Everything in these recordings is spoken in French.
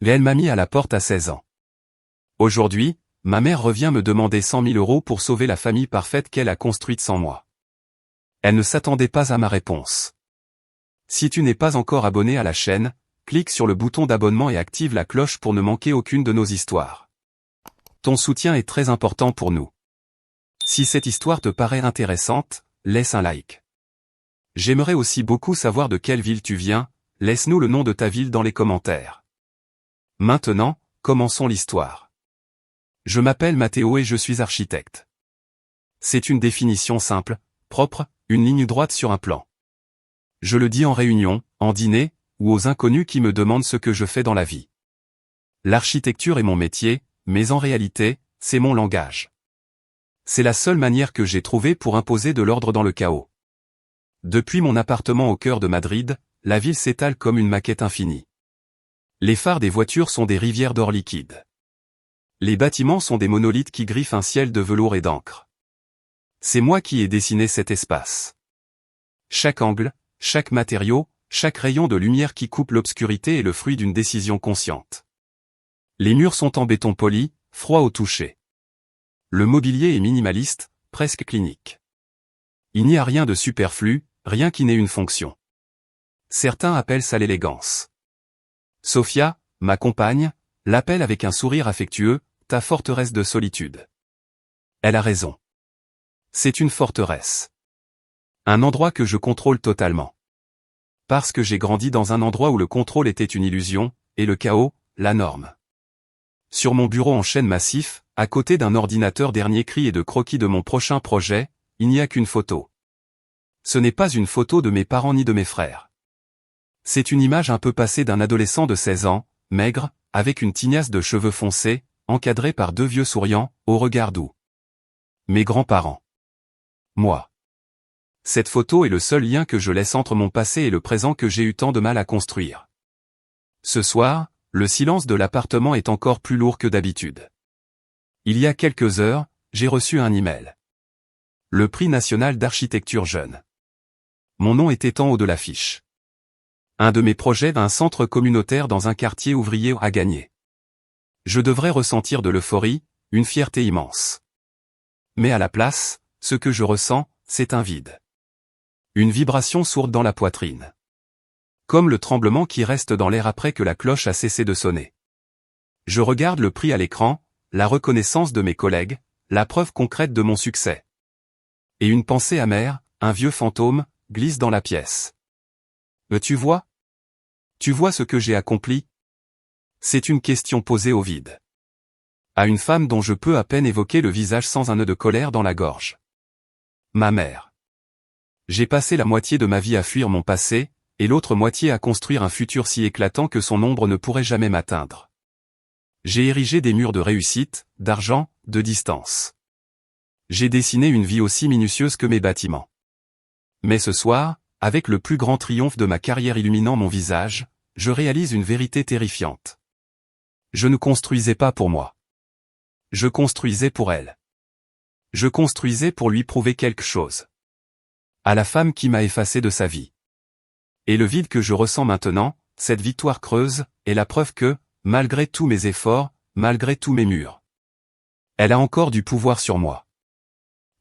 Elle m'a mis à la porte à 16 ans. Aujourd'hui, ma mère revient me demander 100 000 € pour sauver la famille parfaite qu'elle a construite sans moi. Elle ne s'attendait pas à ma réponse. Si tu n'es pas encore abonné à la chaîne, clique sur le bouton d'abonnement et active la cloche pour ne manquer aucune de nos histoires. Ton soutien est très important pour nous. Si cette histoire te paraît intéressante, laisse un like. J'aimerais aussi beaucoup savoir de quelle ville tu viens, laisse-nous le nom de ta ville dans les commentaires. Maintenant, commençons l'histoire. Je m'appelle Mathéo et je suis architecte. C'est une définition simple, propre, une ligne droite sur un plan. Je le dis en réunion, en dîner, ou aux inconnus qui me demandent ce que je fais dans la vie. L'architecture est mon métier, mais en réalité, c'est mon langage. C'est la seule manière que j'ai trouvée pour imposer de l'ordre dans le chaos. Depuis mon appartement au cœur de Madrid, la ville s'étale comme une maquette infinie. Les phares des voitures sont des rivières d'or liquide. Les bâtiments sont des monolithes qui griffent un ciel de velours et d'encre. C'est moi qui ai dessiné cet espace. Chaque angle, chaque matériau, chaque rayon de lumière qui coupe l'obscurité est le fruit d'une décision consciente. Les murs sont en béton poli, froid au toucher. Le mobilier est minimaliste, presque clinique. Il n'y a rien de superflu, rien qui n'ait une fonction. Certains appellent ça l'élégance. Sofia, ma compagne, l'appelle avec un sourire affectueux, ta forteresse de solitude. Elle a raison. C'est une forteresse. Un endroit que je contrôle totalement. Parce que j'ai grandi dans un endroit où le contrôle était une illusion, et le chaos, la norme. Sur mon bureau en chêne massif, à côté d'un ordinateur dernier cri et de croquis de mon prochain projet, il n'y a qu'une photo. Ce n'est pas une photo de mes parents ni de mes frères. C'est une image un peu passée d'un adolescent de 16 ans, maigre, avec une tignasse de cheveux foncés, encadré par deux vieux souriants, au regard doux. Mes grands-parents. Moi. Cette photo est le seul lien que je laisse entre mon passé et le présent que j'ai eu tant de mal à construire. Ce soir, le silence de l'appartement est encore plus lourd que d'habitude. Il y a quelques heures, j'ai reçu un email. Le prix national d'architecture jeune. Mon nom était en haut de l'affiche. Un de mes projets, un centre communautaire dans un quartier ouvrier, a gagné. Je devrais ressentir de l'euphorie, une fierté immense. Mais à la place, ce que je ressens, c'est un vide. Une vibration sourde dans la poitrine. Comme le tremblement qui reste dans l'air après que la cloche a cessé de sonner. Je regarde le prix à l'écran, la reconnaissance de mes collègues, la preuve concrète de mon succès. Et une pensée amère, un vieux fantôme, glisse dans la pièce. Tu vois? Tu vois ce que j'ai accompli? C'est une question posée au vide. À une femme dont je peux à peine évoquer le visage sans un nœud de colère dans la gorge. Ma mère. J'ai passé la moitié de ma vie à fuir mon passé, et l'autre moitié à construire un futur si éclatant que son ombre ne pourrait jamais m'atteindre. J'ai érigé des murs de réussite, d'argent, de distance. J'ai dessiné une vie aussi minutieuse que mes bâtiments. Mais ce soir, avec le plus grand triomphe de ma carrière illuminant mon visage, je réalise une vérité terrifiante. Je ne construisais pas pour moi. Je construisais pour elle. Je construisais pour lui prouver quelque chose. À la femme qui m'a effacé de sa vie. Et le vide que je ressens maintenant, cette victoire creuse, est la preuve que, malgré tous mes efforts, malgré tous mes murs, elle a encore du pouvoir sur moi.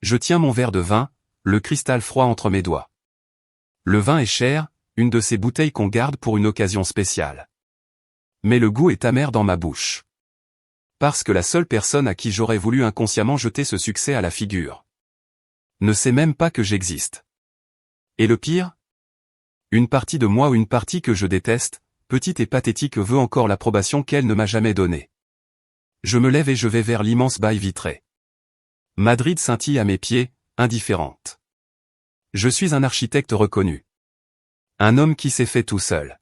Je tiens mon verre de vin, le cristal froid entre mes doigts. Le vin est cher, une de ces bouteilles qu'on garde pour une occasion spéciale. Mais le goût est amer dans ma bouche. Parce que la seule personne à qui j'aurais voulu inconsciemment jeter ce succès à la figure ne sait même pas que j'existe. Et le pire? Une partie de moi ou une partie que je déteste, petite et pathétique, veut encore l'approbation qu'elle ne m'a jamais donnée. Je me lève et je vais vers l'immense baille vitrée. Madrid scintille à mes pieds, indifférente. Je suis un architecte reconnu. Un homme qui s'est fait tout seul.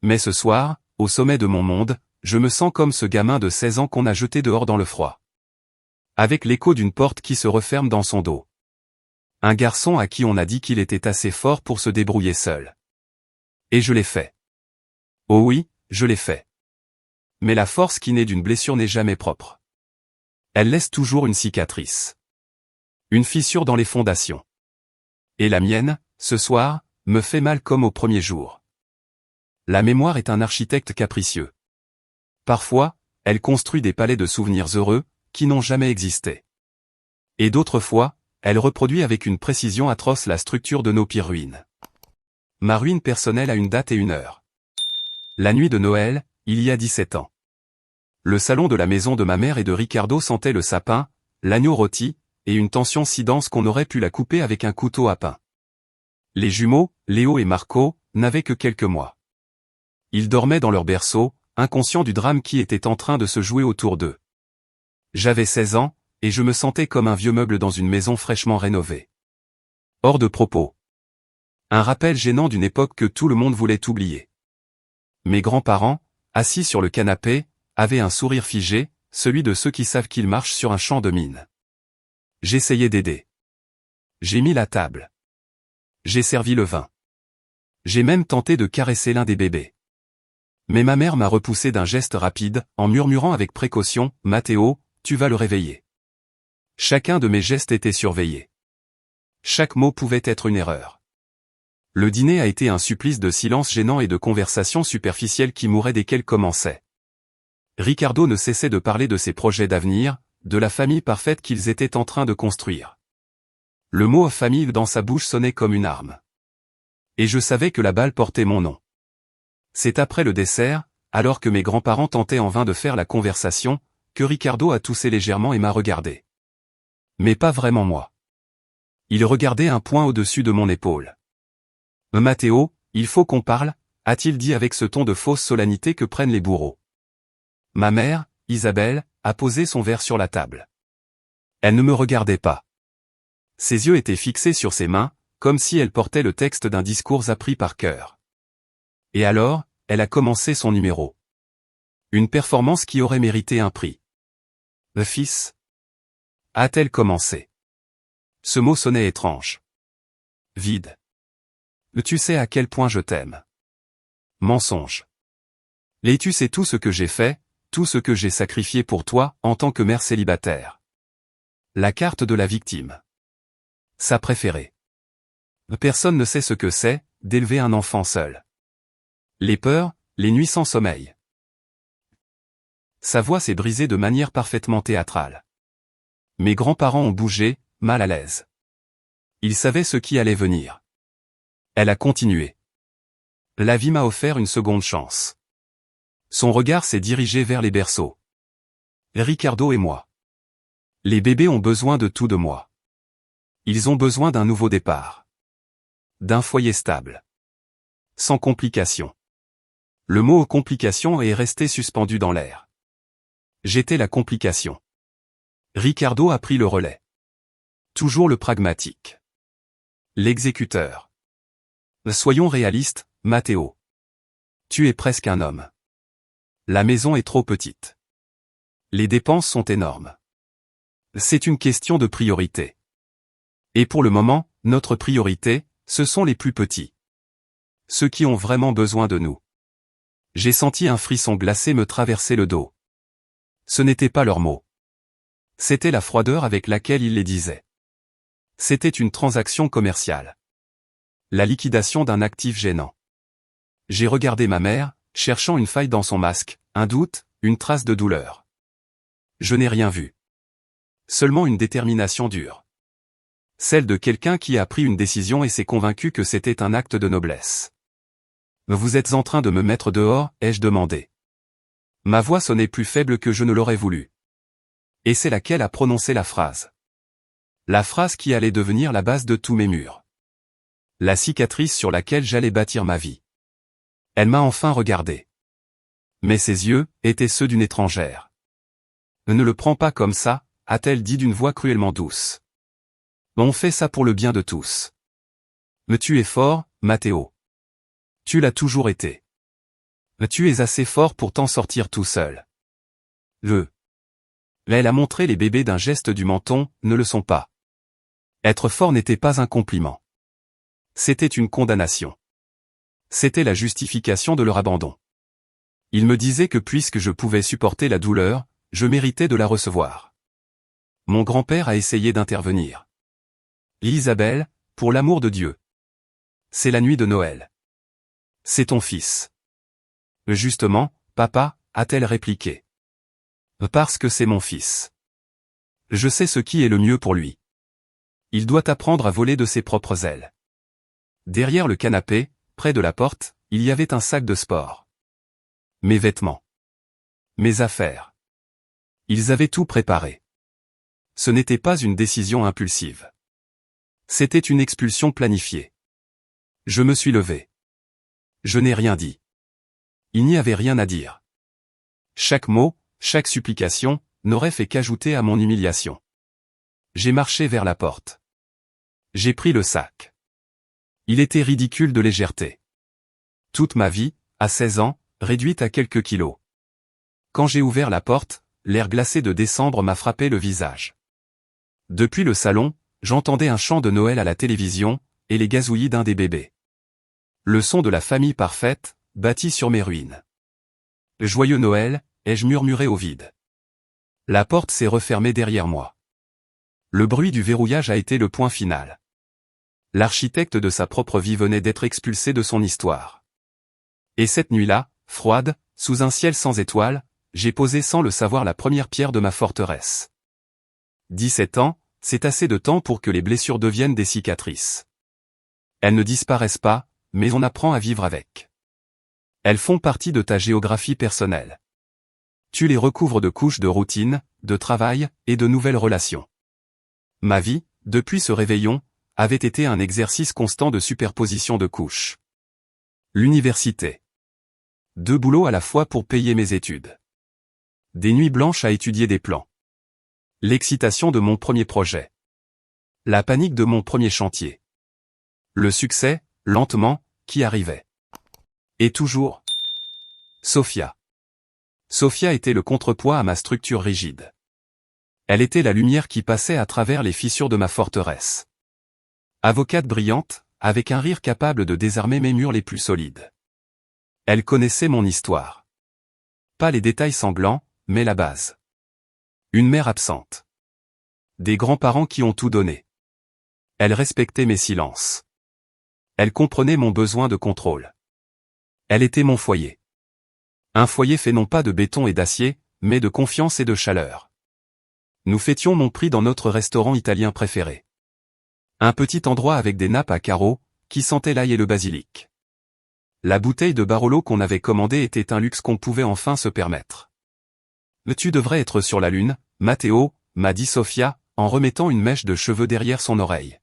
Mais ce soir, au sommet de mon monde, je me sens comme ce gamin de 16 ans qu'on a jeté dehors dans le froid. Avec l'écho d'une porte qui se referme dans son dos. Un garçon à qui on a dit qu'il était assez fort pour se débrouiller seul. Et je l'ai fait. Oh oui, je l'ai fait. Mais la force qui naît d'une blessure n'est jamais propre. Elle laisse toujours une cicatrice. Une fissure dans les fondations. Et la mienne, ce soir, me fait mal comme au premier jour. La mémoire est un architecte capricieux. Parfois, elle construit des palais de souvenirs heureux, qui n'ont jamais existé. Et d'autres fois, elle reproduit avec une précision atroce la structure de nos pires ruines. Ma ruine personnelle a une date et une heure. La nuit de Noël, il y a 17 ans. Le salon de la maison de ma mère et de Ricardo sentait le sapin, l'agneau rôti, et une tension si dense qu'on aurait pu la couper avec un couteau à pain. Les jumeaux, Léo et Marco, n'avaient que quelques mois. Ils dormaient dans leur berceau, inconscients du drame qui était en train de se jouer autour d'eux. J'avais 16 ans, et je me sentais comme un vieux meuble dans une maison fraîchement rénovée. Hors de propos. Un rappel gênant d'une époque que tout le monde voulait oublier. Mes grands-parents, assis sur le canapé, avaient un sourire figé, celui de ceux qui savent qu'ils marchent sur un champ de mine. J'essayais d'aider. J'ai mis la table. J'ai servi le vin. J'ai même tenté de caresser l'un des bébés. Mais ma mère m'a repoussé d'un geste rapide, en murmurant avec précaution, « Matteo, tu vas le réveiller. » Chacun de mes gestes était surveillé. Chaque mot pouvait être une erreur. Le dîner a été un supplice de silence gênant et de conversations superficielles qui mouraient dès qu'elles commençaient. Ricardo ne cessait de parler de ses projets d'avenir, de la famille parfaite qu'ils étaient en train de construire. Le mot « famille » dans sa bouche sonnait comme une arme. Et je savais que la balle portait mon nom. C'est après le dessert, alors que mes grands-parents tentaient en vain de faire la conversation, que Ricardo a toussé légèrement et m'a regardé. Mais pas vraiment moi. Il regardait un point au-dessus de mon épaule. « Matteo, il faut qu'on parle », a-t-il dit avec ce ton de fausse solennité que prennent les bourreaux. Ma mère, Isabelle, a posé son verre sur la table. Elle ne me regardait pas. Ses yeux étaient fixés sur ses mains, comme si elle portait le texte d'un discours appris par cœur. Et alors, elle a commencé son numéro. Une performance qui aurait mérité un prix. « Le fils » a-t-elle commencé. Ce mot sonnait étrange. Vide. « Tu sais à quel point je t'aime. » Mensonge. « Tu sais tout ce que j'ai fait, tout ce que j'ai sacrifié pour toi, en tant que mère célibataire. » La carte de la victime. Sa préférée. Personne ne sait ce que c'est, d'élever un enfant seul. Les peurs, les nuits sans sommeil. Sa voix s'est brisée de manière parfaitement théâtrale. Mes grands-parents ont bougé, mal à l'aise. Ils savaient ce qui allait venir. Elle a continué. La vie m'a offert une seconde chance. Son regard s'est dirigé vers les berceaux. Ricardo et moi. Les bébés ont besoin de tout de moi. Ils ont besoin d'un nouveau départ. D'un foyer stable. Sans complications. Le mot « complication » est resté suspendu dans l'air. J'étais la complication. Ricardo a pris le relais. Toujours le pragmatique. L'exécuteur. Soyons réalistes, Matteo. Tu es presque un homme. La maison est trop petite. Les dépenses sont énormes. C'est une question de priorité. Et pour le moment, notre priorité, ce sont les plus petits. Ceux qui ont vraiment besoin de nous. J'ai senti un frisson glacé me traverser le dos. Ce n'était pas leurs mots. C'était la froideur avec laquelle ils les disaient. C'était une transaction commerciale. La liquidation d'un actif gênant. J'ai regardé ma mère, cherchant une faille dans son masque, un doute, une trace de douleur. Je n'ai rien vu. Seulement une détermination dure. Celle de quelqu'un qui a pris une décision et s'est convaincu que c'était un acte de noblesse. « Vous êtes en train de me mettre dehors ?» ai-je demandé. Ma voix sonnait plus faible que je ne l'aurais voulu. Et c'est laquelle a prononcé la phrase. La phrase qui allait devenir la base de tous mes murs. La cicatrice sur laquelle j'allais bâtir ma vie. Elle m'a enfin regardé. Mais ses yeux étaient ceux d'une étrangère. « Ne le prends pas comme ça », a-t-elle dit d'une voix cruellement douce. « On fait ça pour le bien de tous. Mais tu es fort, Matteo. Tu l'as toujours été. Mais tu es assez fort pour t'en sortir tout seul. » Elle a montré les bébés d'un geste du menton, ne le sont pas. Être fort n'était pas un compliment. C'était une condamnation. C'était la justification de leur abandon. Il me disait que puisque je pouvais supporter la douleur, je méritais de la recevoir. Mon grand-père a essayé d'intervenir. « Isabelle, pour l'amour de Dieu. C'est la nuit de Noël. C'est ton fils. » « Justement, papa, » a-t-elle répliqué. Parce que c'est mon fils. Je sais ce qui est le mieux pour lui. Il doit apprendre à voler de ses propres ailes. Derrière le canapé, près de la porte, il y avait un sac de sport. Mes vêtements. Mes affaires. Ils avaient tout préparé. Ce n'était pas une décision impulsive. C'était une expulsion planifiée. Je me suis levé. Je n'ai rien dit. Il n'y avait rien à dire. Chaque mot, chaque supplication, n'aurait fait qu'ajouter à mon humiliation. J'ai marché vers la porte. J'ai pris le sac. Il était ridicule de légèreté. Toute ma vie, à 16 ans, réduite à quelques kilos. Quand j'ai ouvert la porte, l'air glacé de décembre m'a frappé le visage. Depuis le salon, j'entendais un chant de Noël à la télévision, et les gazouillis d'un des bébés. Le son de la famille parfaite, bâtie sur mes ruines. Joyeux Noël, ai-je murmuré au vide. La porte s'est refermée derrière moi. Le bruit du verrouillage a été le point final. L'architecte de sa propre vie venait d'être expulsé de son histoire. Et cette nuit-là, froide, sous un ciel sans étoiles, j'ai posé sans le savoir la première pierre de ma forteresse. 17 ans, c'est assez de temps pour que les blessures deviennent des cicatrices. Elles ne disparaissent pas, mais on apprend à vivre avec. Elles font partie de ta géographie personnelle. Tu les recouvres de couches de routine, de travail, et de nouvelles relations. Ma vie, depuis ce réveillon, avait été un exercice constant de superposition de couches. L'université. 2 boulots à la fois pour payer mes études. Des nuits blanches à étudier des plans. L'excitation de mon premier projet. La panique de mon premier chantier. Le succès, lentement, qui arrivait. Et toujours. Sophia. Sophia était le contrepoids à ma structure rigide. Elle était la lumière qui passait à travers les fissures de ma forteresse. Avocate brillante, avec un rire capable de désarmer mes murs les plus solides. Elle connaissait mon histoire. Pas les détails sanglants, mais la base. Une mère absente. Des grands-parents qui ont tout donné. Elle respectait mes silences. Elle comprenait mon besoin de contrôle. Elle était mon foyer. Un foyer fait non pas de béton et d'acier, mais de confiance et de chaleur. Nous fêtions mon prix dans notre restaurant italien préféré. Un petit endroit avec des nappes à carreaux, qui sentait l'ail et le basilic. La bouteille de Barolo qu'on avait commandée était un luxe qu'on pouvait enfin se permettre. « Tu devrais être sur la lune, Matteo », m'a dit Sophia, en remettant une mèche de cheveux derrière son oreille.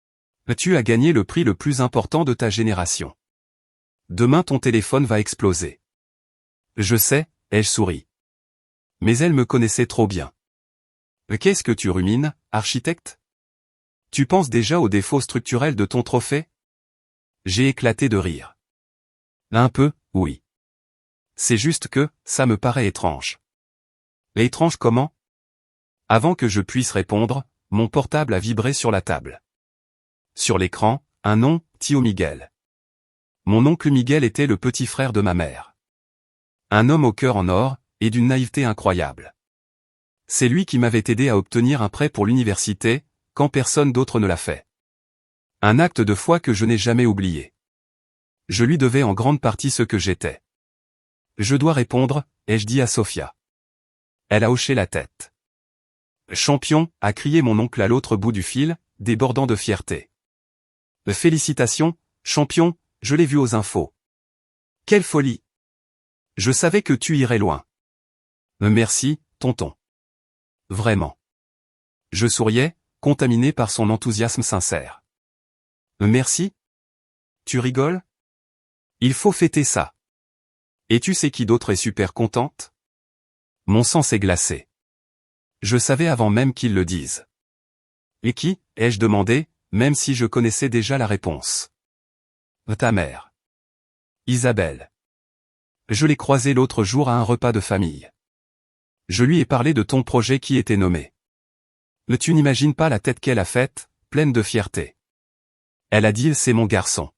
« Tu as gagné le prix le plus important de ta génération. Demain ton téléphone va exploser. » Je sais, ai-je souri. Mais elle me connaissait trop bien. « Qu'est-ce que tu rumines, architecte ? Tu penses déjà aux défauts structurels de ton trophée ? » J'ai éclaté de rire. Un peu, oui. C'est juste que, ça me paraît étrange. Étrange comment ? Avant que je puisse répondre, mon portable a vibré sur la table. Sur l'écran, un nom, Tio Miguel. Mon oncle Miguel était le petit frère de ma mère. Un homme au cœur en or, et d'une naïveté incroyable. C'est lui qui m'avait aidé à obtenir un prêt pour l'université, quand personne d'autre ne l'a fait. Un acte de foi que je n'ai jamais oublié. Je lui devais en grande partie ce que j'étais. Je dois répondre, ai-je dit à Sophia. Elle a hoché la tête. Champion, a crié mon oncle à l'autre bout du fil, débordant de fierté. Félicitations, champion, je l'ai vu aux infos. Quelle folie! Je savais que tu irais loin. Merci, tonton. Vraiment. Je souriais, contaminé par son enthousiasme sincère. Merci? Tu rigoles? Il faut fêter ça. Et tu sais qui d'autre est super contente? Mon sang s'est glacé. Je savais avant même qu'ils le disent. Et qui, ai-je demandé, même si je connaissais déjà la réponse. Ta mère. Isabelle. Je l'ai croisée l'autre jour à un repas de famille. Je lui ai parlé de ton projet qui était nommé. Tu n'imagines pas la tête qu'elle a faite, pleine de fierté. Elle a dit « c'est mon garçon ».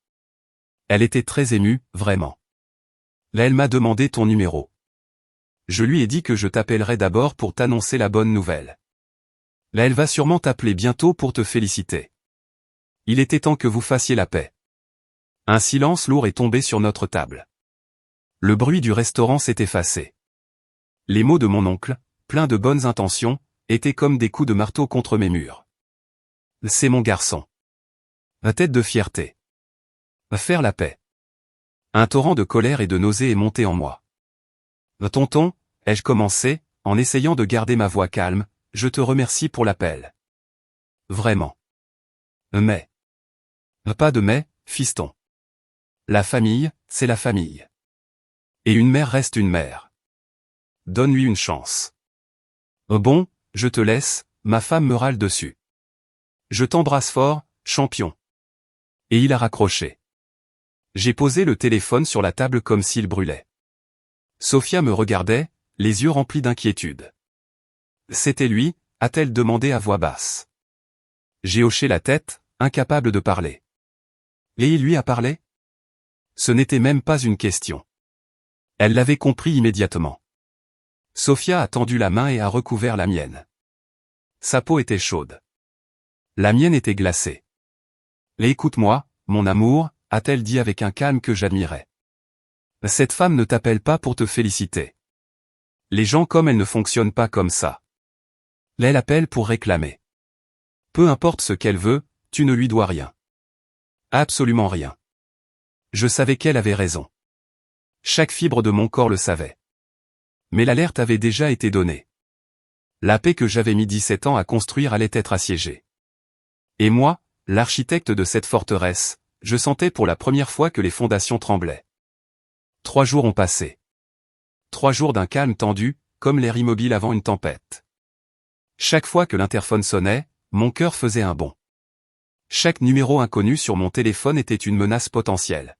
Elle était très émue, vraiment. Là elle m'a demandé ton numéro. Je lui ai dit que je t'appellerais d'abord pour t'annoncer la bonne nouvelle. Là elle va sûrement t'appeler bientôt pour te féliciter. Il était temps que vous fassiez la paix. Un silence lourd est tombé sur notre table. Le bruit du restaurant s'est effacé. Les mots de mon oncle, pleins de bonnes intentions, étaient comme des coups de marteau contre mes murs. C'est mon garçon. Tête de fierté. Faire la paix. Un torrent de colère et de nausée est monté en moi. Tonton, ai-je commencé, en essayant de garder ma voix calme, je te remercie pour l'appel. Vraiment. Mais. Pas de mais, fiston. La famille, c'est la famille. Et une mère reste une mère. Donne-lui une chance. Bon, je te laisse, ma femme me râle dessus. Je t'embrasse fort, champion. Et il a raccroché. J'ai posé le téléphone sur la table comme s'il brûlait. Sophia me regardait, les yeux remplis d'inquiétude. C'était lui, a-t-elle demandé à voix basse. J'ai hoché la tête, incapable de parler. Et il lui a parlé? Ce n'était même pas une question. Elle l'avait compris immédiatement. Sophia a tendu la main et a recouvert la mienne. Sa peau était chaude. La mienne était glacée. Et écoute-moi, mon amour, a-t-elle dit avec un calme que j'admirais. Cette femme ne t'appelle pas pour te féliciter. Les gens comme elle ne fonctionnent pas comme ça. Elle appelle pour réclamer. Peu importe ce qu'elle veut, tu ne lui dois rien. Absolument rien. Je savais qu'elle avait raison. Chaque fibre de mon corps le savait. Mais l'alerte avait déjà été donnée. La paix que j'avais mis 17 ans à construire allait être assiégée. Et moi, l'architecte de cette forteresse, je sentais pour la première fois que les fondations tremblaient. 3 jours ont passé. 3 jours d'un calme tendu, comme l'air immobile avant une tempête. Chaque fois que l'interphone sonnait, mon cœur faisait un bond. Chaque numéro inconnu sur mon téléphone était une menace potentielle.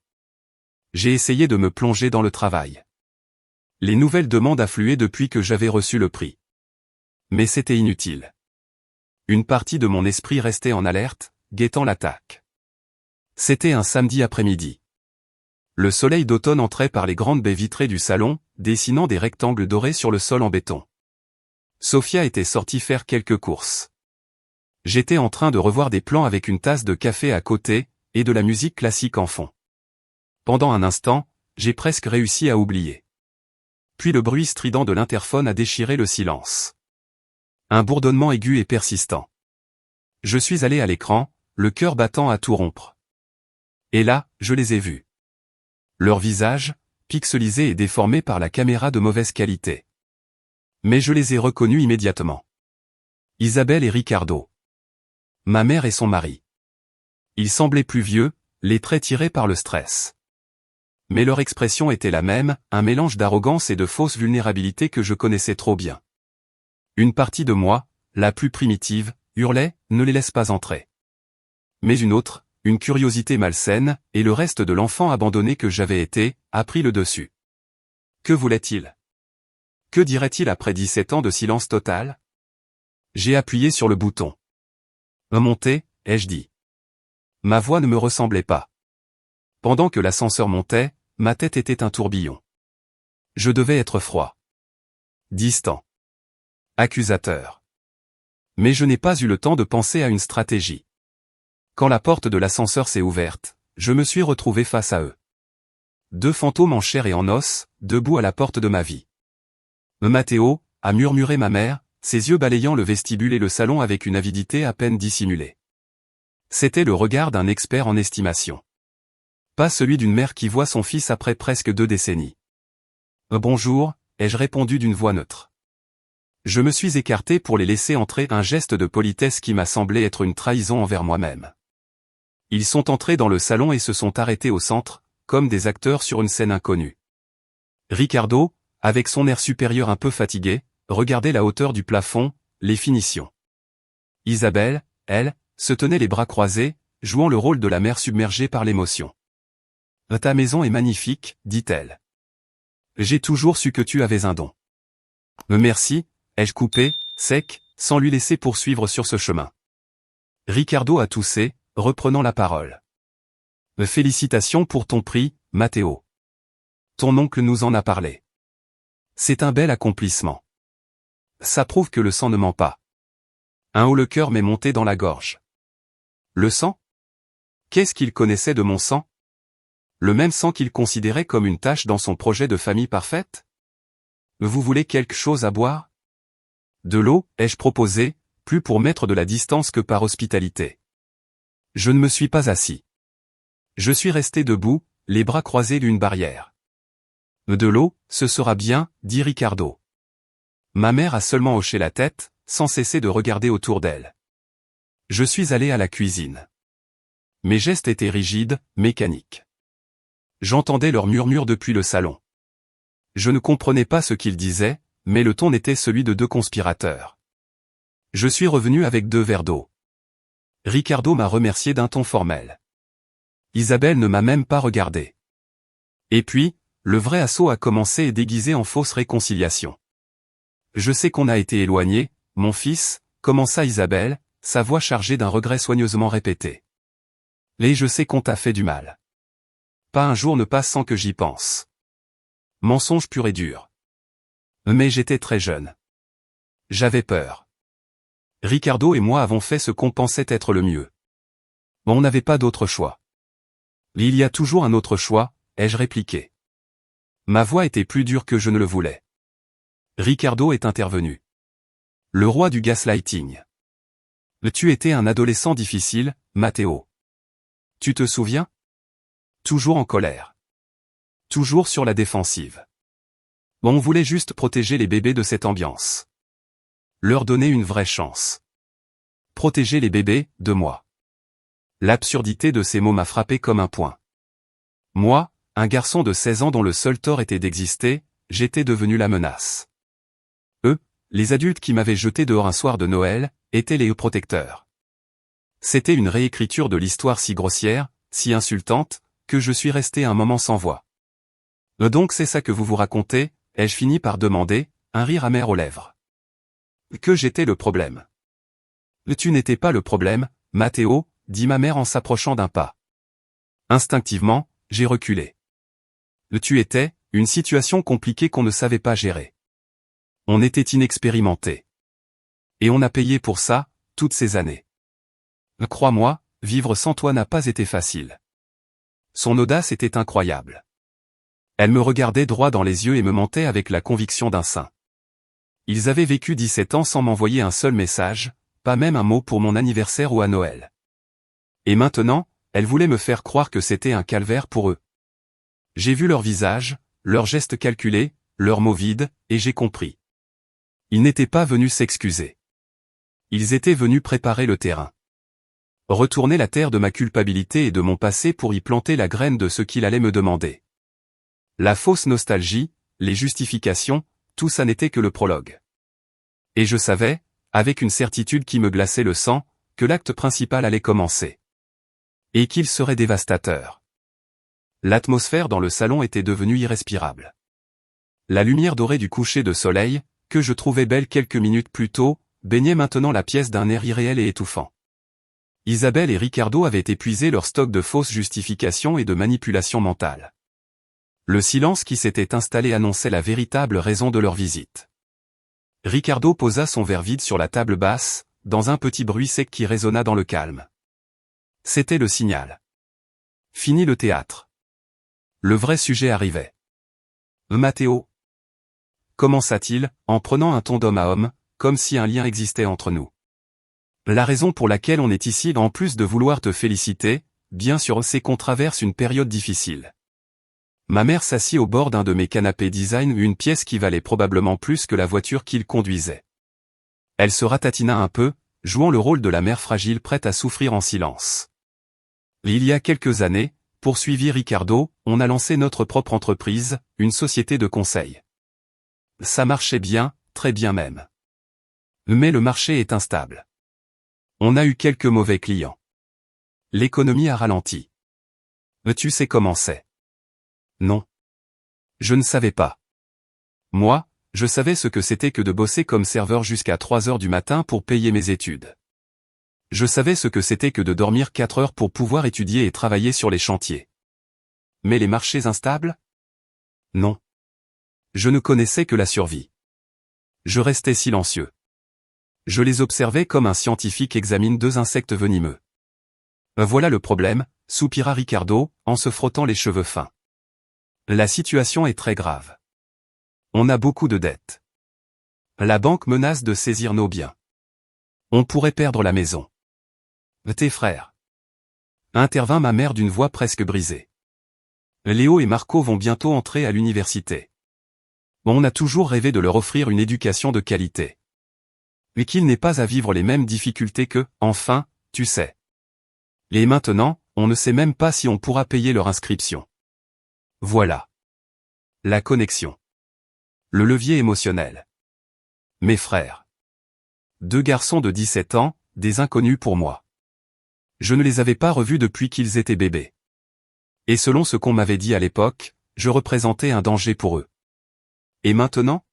J'ai essayé de me plonger dans le travail. Les nouvelles demandes affluaient depuis que j'avais reçu le prix. Mais c'était inutile. Une partie de mon esprit restait en alerte, guettant l'attaque. C'était un samedi après-midi. Le soleil d'automne entrait par les grandes baies vitrées du salon, dessinant des rectangles dorés sur le sol en béton. Sophia était sortie faire quelques courses. J'étais en train de revoir des plans avec une tasse de café à côté, et de la musique classique en fond. Pendant un instant, j'ai presque réussi à oublier. Puis le bruit strident de l'interphone a déchiré le silence. Un bourdonnement aigu et persistant. Je suis allé à l'écran, le cœur battant à tout rompre. Et là, je les ai vus. Leurs visages, pixelisés et déformés par la caméra de mauvaise qualité. Mais je les ai reconnus immédiatement. Isabelle et Ricardo. Ma mère et son mari. Ils semblaient plus vieux, les traits tirés par le stress. Mais leur expression était la même, un mélange d'arrogance et de fausse vulnérabilité que je connaissais trop bien. Une partie de moi, la plus primitive, hurlait, ne les laisse pas entrer. Mais une autre, une curiosité malsaine, et le reste de l'enfant abandonné que j'avais été, a pris le dessus. Que voulait-il? Que dirait-il après 17 ans de silence total? J'ai appuyé sur le bouton. Montez, ai-je dit. Ma voix ne me ressemblait pas. Pendant que l'ascenseur montait, ma tête était un tourbillon. Je devais être froid. Distant. Accusateur. Mais je n'ai pas eu le temps de penser à une stratégie. Quand la porte de l'ascenseur s'est ouverte, je me suis retrouvé face à eux. 2 fantômes en chair et en os, debout à la porte de ma vie. Matteo, a murmuré ma mère, ses yeux balayant le vestibule et le salon avec une avidité à peine dissimulée. C'était le regard d'un expert en estimation. Pas celui d'une mère qui voit son fils après presque 2 décennies. Bonjour, ai-je répondu d'une voix neutre. Je me suis écarté pour les laisser entrer, un geste de politesse qui m'a semblé être une trahison envers moi-même. Ils sont entrés dans le salon et se sont arrêtés au centre, comme des acteurs sur une scène inconnue. Ricardo, avec son air supérieur un peu fatigué, regardait la hauteur du plafond, les finitions. Isabelle, elle, se tenait les bras croisés, jouant le rôle de la mère submergée par l'émotion. « Ta maison est magnifique, dit-elle. J'ai toujours su que tu avais un don. » Merci, ai-je coupé, sec, sans lui laisser poursuivre sur ce chemin. Ricardo a toussé, reprenant la parole. « Félicitations pour ton prix, Matteo. Ton oncle nous en a parlé. C'est un bel accomplissement. Ça prouve que le sang ne ment pas. » Un haut le cœur m'est monté dans la gorge. Le sang? Qu'est-ce qu'il connaissait de mon sang? Le même sang qu'il considérait comme une tâche dans son projet de famille parfaite? Vous voulez quelque chose à boire? De l'eau, ai-je proposé, plus pour mettre de la distance que par hospitalité. Je ne me suis pas assis. Je suis resté debout, les bras croisés d'une barrière. De l'eau, ce sera bien, dit Ricardo. Ma mère a seulement hoché la tête, sans cesser de regarder autour d'elle. Je suis allé à la cuisine. Mes gestes étaient rigides, mécaniques. J'entendais leurs murmures depuis le salon. Je ne comprenais pas ce qu'ils disaient, mais le ton était celui de deux conspirateurs. Je suis revenu avec 2 verres d'eau. Ricardo m'a remercié d'un ton formel. Isabelle ne m'a même pas regardé. Et puis, le vrai assaut a commencé et déguisé en fausse réconciliation. Je sais qu'on a été éloignés, mon fils, commença Isabelle, sa voix chargée d'un regret soigneusement répété. Et je sais qu'on t'a fait du mal. Pas un jour ne passe sans que j'y pense. Mensonge pur et dur. Mais j'étais très jeune. J'avais peur. Ricardo et moi avons fait ce qu'on pensait être le mieux. On n'avait pas d'autre choix. Il y a toujours un autre choix, ai-je répliqué. Ma voix était plus dure que je ne le voulais. Ricardo est intervenu. Le roi du gaslighting. Tu étais un adolescent difficile, Matteo. Tu te souviens? Toujours en colère. Toujours sur la défensive. On voulait juste protéger les bébés de cette ambiance. Leur donner une vraie chance. Protéger les bébés, de moi. L'absurdité de ces mots m'a frappé comme un poing. Moi, un garçon de 16 ans dont le seul tort était d'exister, j'étais devenu la menace. Eux, les adultes qui m'avaient jeté dehors un soir de Noël, étaient les protecteurs. C'était une réécriture de l'histoire si grossière, si insultante, que je suis resté un moment sans voix. Donc c'est ça que vous vous racontez, ai-je fini par demander, un rire amer aux lèvres. Que j'étais le problème. Tu n'étais pas le problème, Matteo, dit ma mère en s'approchant d'un pas. Instinctivement, j'ai reculé. Tu étais, une situation compliquée qu'on ne savait pas gérer. On était inexpérimenté. Et on a payé pour ça, toutes ces années. Crois-moi, vivre sans toi n'a pas été facile. Son audace était incroyable. Elle me regardait droit dans les yeux et me mentait avec la conviction d'un saint. Ils avaient vécu 17 ans sans m'envoyer un seul message, pas même un mot pour mon anniversaire ou à Noël. Et maintenant, elle voulait me faire croire que c'était un calvaire pour eux. J'ai vu leur visage, leurs gestes calculés, leurs mots vides, et j'ai compris. Ils n'étaient pas venus s'excuser. Ils étaient venus préparer le terrain. Retourner la terre de ma culpabilité et de mon passé pour y planter la graine de ce qu'il allait me demander. La fausse nostalgie, les justifications, tout ça n'était que le prologue. Et je savais, avec une certitude qui me glaçait le sang, que l'acte principal allait commencer. Et qu'il serait dévastateur. L'atmosphère dans le salon était devenue irrespirable. La lumière dorée du coucher de soleil, que je trouvais belle quelques minutes plus tôt, baignait maintenant la pièce d'un air irréel et étouffant. Isabelle et Ricardo avaient épuisé leur stock de fausses justifications et de manipulations mentales. Le silence qui s'était installé annonçait la véritable raison de leur visite. Ricardo posa son verre vide sur la table basse, dans un petit bruit sec qui résonna dans le calme. C'était le signal. Fini le théâtre. Le vrai sujet arrivait. Matteo. Commença-t-il, en prenant un ton d'homme à homme, comme si un lien existait entre nous. La raison pour laquelle on est ici, en plus de vouloir te féliciter, bien sûr, c'est qu'on traverse une période difficile. Ma mère s'assit au bord d'un de mes canapés design, une pièce qui valait probablement plus que la voiture qu'il conduisait. Elle se ratatina un peu, jouant le rôle de la mère fragile prête à souffrir en silence. Il y a quelques années, poursuivit Ricardo, on a lancé notre propre entreprise, une société de conseil. Ça marchait bien, très bien même. Mais le marché est instable. On a eu quelques mauvais clients. L'économie a ralenti. Tu sais comment c'est. Non. Je ne savais pas. Moi, je savais ce que c'était que de bosser comme serveur jusqu'à 3 heures du matin pour payer mes études. Je savais ce que c'était que de dormir 4 heures pour pouvoir étudier et travailler sur les chantiers. Mais les marchés instables? Non. Je ne connaissais que la survie. Je restais silencieux. Je les observais comme un scientifique examine 2 insectes venimeux. Voilà le problème, soupira Ricardo, en se frottant les cheveux fins. La situation est très grave. On a beaucoup de dettes. La banque menace de saisir nos biens. On pourrait perdre la maison. Tes frères. Intervint ma mère d'une voix presque brisée. Léo et Marco vont bientôt entrer à l'université. On a toujours rêvé de leur offrir une éducation de qualité. Mais qu'il n'ait pas à vivre les mêmes difficultés que, enfin, tu sais. Et maintenant, on ne sait même pas si on pourra payer leur inscription. Voilà. La connexion. Le levier émotionnel. Mes frères. 2 garçons de 17 ans, des inconnus pour moi. Je ne les avais pas revus depuis qu'ils étaient bébés. Et selon ce qu'on m'avait dit à l'époque, je représentais un danger pour eux. Et maintenant?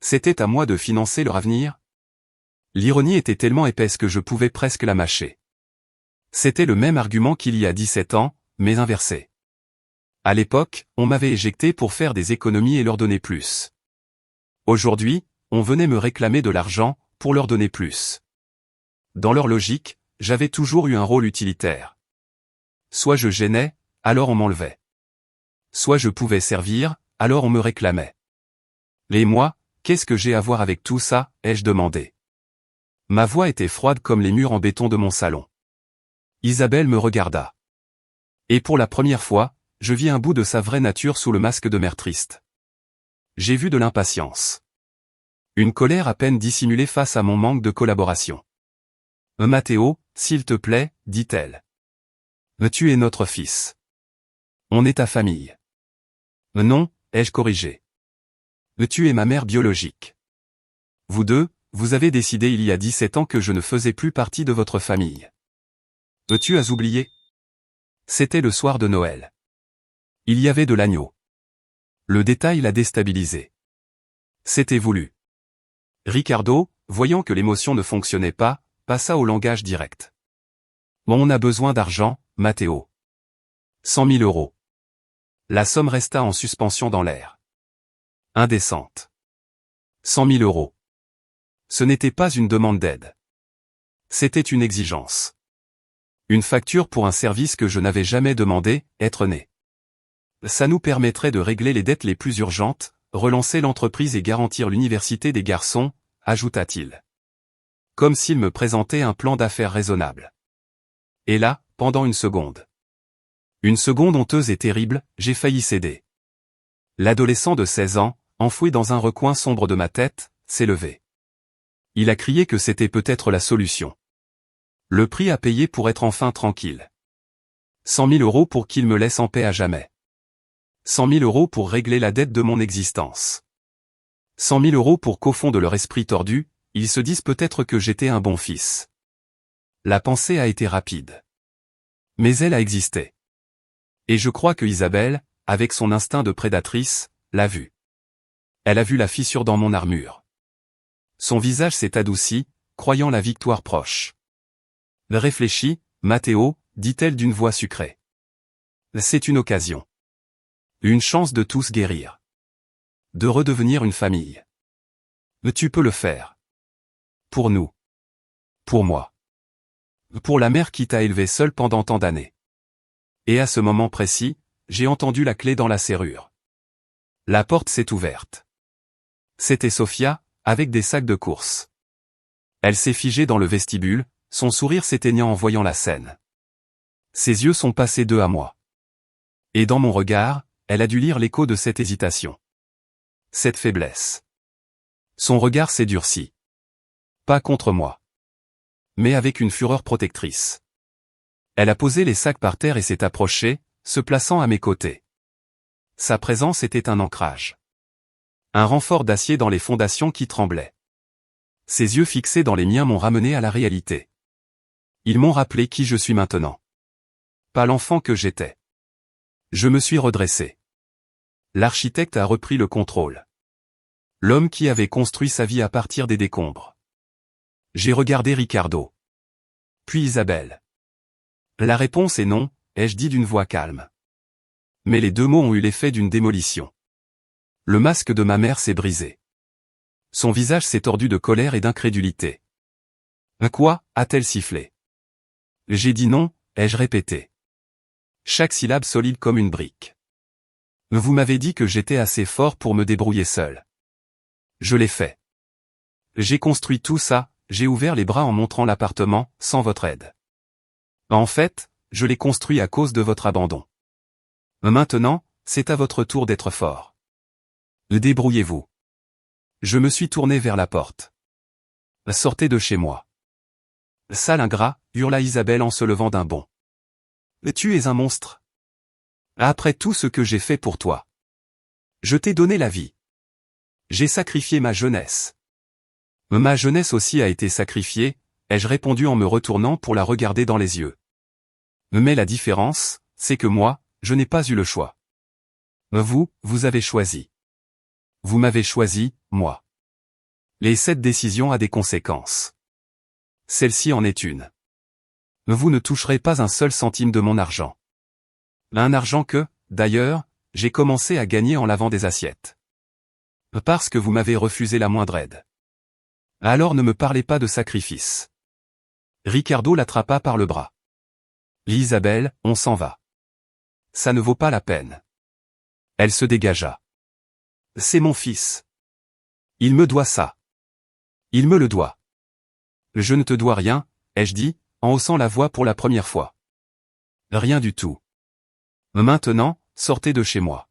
C'était à moi de financer leur avenir? L'ironie était tellement épaisse que je pouvais presque la mâcher. C'était le même argument qu'il y a 17 ans, mais inversé. À l'époque, on m'avait éjecté pour faire des économies et leur donner plus. Aujourd'hui, on venait me réclamer de l'argent, pour leur donner plus. Dans leur logique, j'avais toujours eu un rôle utilitaire. Soit je gênais, alors on m'enlevait. Soit je pouvais servir, alors on me réclamait. Et moi, qu'est-ce que j'ai à voir avec tout ça, ai-je demandé. Ma voix était froide comme les murs en béton de mon salon. Isabelle me regarda. Et pour la première fois, je vis un bout de sa vraie nature sous le masque de mère triste. J'ai vu de l'impatience. Une colère à peine dissimulée face à mon manque de collaboration. Mathéo, s'il te plaît, dit-elle. Tu es notre fils. On est ta famille. Non, ai-je corrigé. Tu es ma mère biologique. Vous deux, vous avez décidé il y a 17 ans que je ne faisais plus partie de votre famille. Tu as oublié? C'était le soir de Noël. Il y avait de l'agneau. Le détail l'a déstabilisé. C'était voulu. Ricardo, voyant que l'émotion ne fonctionnait pas, passa au langage direct. On a besoin d'argent, Mathéo. 100 000 euros. La somme resta en suspension dans l'air. Indécente. 100 000 euros. Ce n'était pas une demande d'aide. C'était une exigence. Une facture pour un service que je n'avais jamais demandé, être né. Ça nous permettrait de régler les dettes les plus urgentes, relancer l'entreprise et garantir l'université des garçons, ajouta-t-il. Comme s'il me présentait un plan d'affaires raisonnable. Et là, pendant une seconde. Une seconde honteuse et terrible, j'ai failli céder. L'adolescent de 16 ans, enfoui dans un recoin sombre de ma tête, s'est levé. Il a crié que c'était peut-être la solution. Le prix à payer pour être enfin tranquille. 100 000 euros pour qu'il me laisse en paix à jamais. 100 000 euros pour régler la dette de mon existence. 100 000 euros pour qu'au fond de leur esprit tordu, ils se disent peut-être que j'étais un bon fils. La pensée a été rapide. Mais elle a existé. Et je crois que Isabelle, avec son instinct de prédatrice, l'a vue. Elle a vu la fissure dans mon armure. Son visage s'est adouci, croyant la victoire proche. Réfléchis, Mathéo, dit-elle d'une voix sucrée. C'est une occasion. Une chance de tous guérir. De redevenir une famille. Tu peux le faire. Pour nous. Pour moi. Pour la mère qui t'a élevé seule pendant tant d'années. Et à ce moment précis, j'ai entendu la clé dans la serrure. La porte s'est ouverte. C'était Sophia, avec des sacs de course. Elle s'est figée dans le vestibule, son sourire s'éteignant en voyant la scène. Ses yeux sont passés d'eux à moi. Et dans mon regard, elle a dû lire l'écho de cette hésitation. Cette faiblesse. Son regard s'est durci. Pas contre moi. Mais avec une fureur protectrice. Elle a posé les sacs par terre et s'est approchée, se plaçant à mes côtés. Sa présence était un ancrage. Un renfort d'acier dans les fondations qui tremblaient. Ses yeux fixés dans les miens m'ont ramené à la réalité. Ils m'ont rappelé qui je suis maintenant. Pas l'enfant que j'étais. Je me suis redressé. L'architecte a repris le contrôle. L'homme qui avait construit sa vie à partir des décombres. J'ai regardé Ricardo. Puis Isabelle. La réponse est non, ai-je dit d'une voix calme. Mais les deux mots ont eu l'effet d'une démolition. Le masque de ma mère s'est brisé. Son visage s'est tordu de colère et d'incrédulité. Quoi, a-t-elle sifflé? J'ai dit non, ai-je répété. Chaque syllabe solide comme une brique. Vous m'avez dit que j'étais assez fort pour me débrouiller seul. Je l'ai fait. J'ai construit tout ça, j'ai ouvert les bras en montrant l'appartement, sans votre aide. En fait, je l'ai construit à cause de votre abandon. Maintenant, c'est à votre tour d'être fort. Débrouillez-vous. Je me suis tourné vers la porte. Sortez de chez moi. Sale ingrat, hurla Isabelle en se levant d'un bond. Tu es un monstre. Après tout ce que j'ai fait pour toi. Je t'ai donné la vie. J'ai sacrifié ma jeunesse. Ma jeunesse aussi a été sacrifiée, ai-je répondu en me retournant pour la regarder dans les yeux. Mais la différence, c'est que moi, je n'ai pas eu le choix. Vous avez choisi. Vous m'avez choisi, moi. Et cette décision a des conséquences. Celle-ci en est une. Vous ne toucherez pas un seul centime de mon argent. Un argent que, d'ailleurs, j'ai commencé à gagner en lavant des assiettes. Parce que vous m'avez refusé la moindre aide. Alors ne me parlez pas de sacrifice. Ricardo l'attrapa par le bras. Isabelle, on s'en va. Ça ne vaut pas la peine. Elle se dégagea. C'est mon fils. Il me doit ça. Il me le doit. Je ne te dois rien, ai-je dit, en haussant la voix pour la première fois. Rien du tout. Maintenant, sortez de chez moi.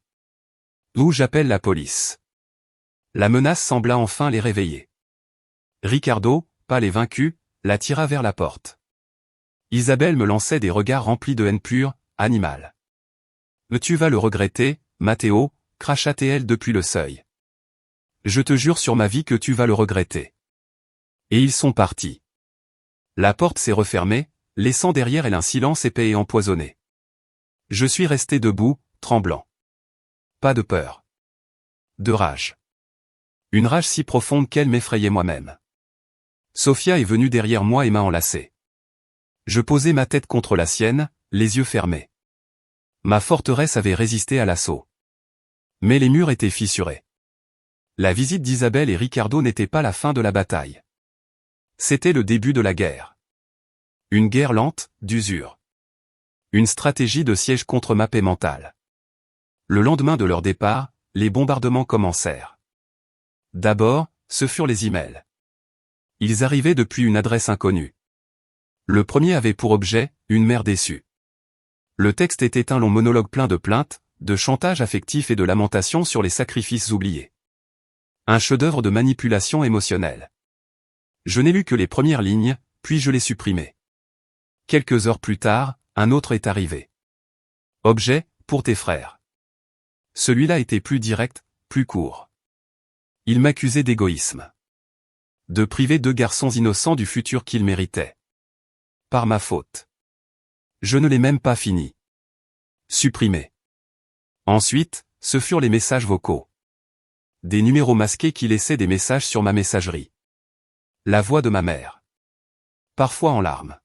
Ou j'appelle la police. La menace sembla enfin les réveiller. Ricardo, pâle et vaincu, la tira vers la porte. Isabelle me lançait des regards remplis de haine pure, animale. Tu vas le regretter, Matteo, cracha-t-elle depuis le seuil. Je te jure sur ma vie que tu vas le regretter. Et ils sont partis. La porte s'est refermée, laissant derrière elle un silence épais et empoisonné. Je suis resté debout, tremblant. Pas de peur. De rage. Une rage si profonde qu'elle m'effrayait moi-même. Sophia est venue derrière moi et m'a enlacé. Je posai ma tête contre la sienne, les yeux fermés. Ma forteresse avait résisté à l'assaut. Mais les murs étaient fissurés. La visite d'Isabelle et Ricardo n'était pas la fin de la bataille. C'était le début de la guerre. Une guerre lente, d'usure. Une stratégie de siège contre ma paix mentale. Le lendemain de leur départ, les bombardements commencèrent. D'abord, ce furent les emails. Ils arrivaient depuis une adresse inconnue. Le premier avait pour objet, une mère déçue. Le texte était un long monologue plein de plaintes, de chantage affectif et de lamentations sur les sacrifices oubliés. Un chef-d'œuvre de manipulation émotionnelle. Je n'ai lu que les premières lignes, puis je les supprimai. Quelques heures plus tard, un autre est arrivé. Objet, pour tes frères. Celui-là était plus direct, plus court. Il m'accusait d'égoïsme. De priver deux garçons innocents du futur qu'ils méritaient. Par ma faute. Je ne l'ai même pas fini. Supprimé. Ensuite, ce furent les messages vocaux. Des numéros masqués qui laissaient des messages sur ma messagerie. La voix de ma mère. Parfois en larmes.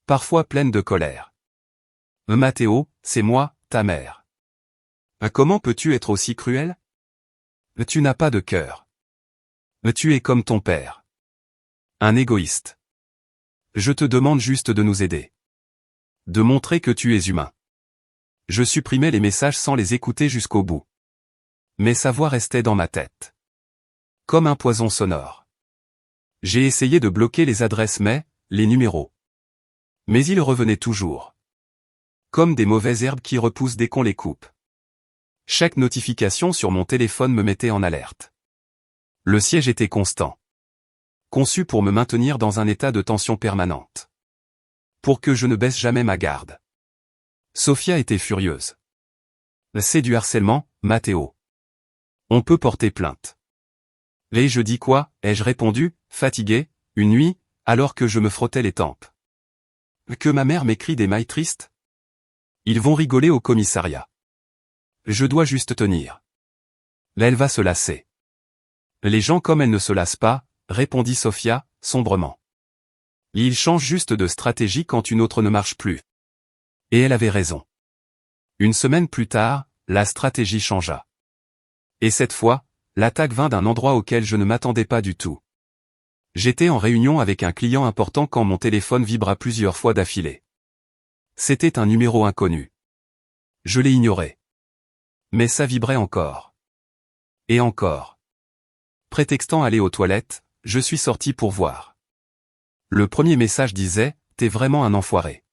Parfois pleine de colère. Matteo, c'est moi, ta mère. Comment peux-tu être aussi cruel? Tu n'as pas de cœur. Tu es comme ton père. Un égoïste. Je te demande juste de nous aider. De montrer que tu es humain. Je supprimais les messages sans les écouter jusqu'au bout. Mais sa voix restait dans ma tête. Comme un poison sonore. J'ai essayé de bloquer les adresses les numéros. Mais ils revenaient toujours. Comme des mauvaises herbes qui repoussent dès qu'on les coupe. Chaque notification sur mon téléphone me mettait en alerte. Le siège était constant. Conçu pour me maintenir dans un état de tension permanente. Pour que je ne baisse jamais ma garde. Sophia était furieuse. C'est du harcèlement, Matteo. On peut porter plainte. Et je dis quoi, ai-je répondu, fatigué, une nuit, alors que je me frottais les tempes. Que ma mère m'écrit des mails tristes? Ils vont rigoler au commissariat. Je dois juste tenir. Elle va se lasser. Les gens comme elle ne se lassent pas, répondit Sophia, sombrement. Ils changent juste de stratégie quand une autre ne marche plus. Et elle avait raison. Une semaine plus tard, la stratégie changea. Et cette fois, l'attaque vint d'un endroit auquel je ne m'attendais pas du tout. J'étais en réunion avec un client important quand mon téléphone vibra plusieurs fois d'affilée. C'était un numéro inconnu. Je l'ai ignoré. Mais ça vibrait encore. Et encore. Prétextant aller aux toilettes, je suis sorti pour voir. Le premier message disait « T'es vraiment un enfoiré ».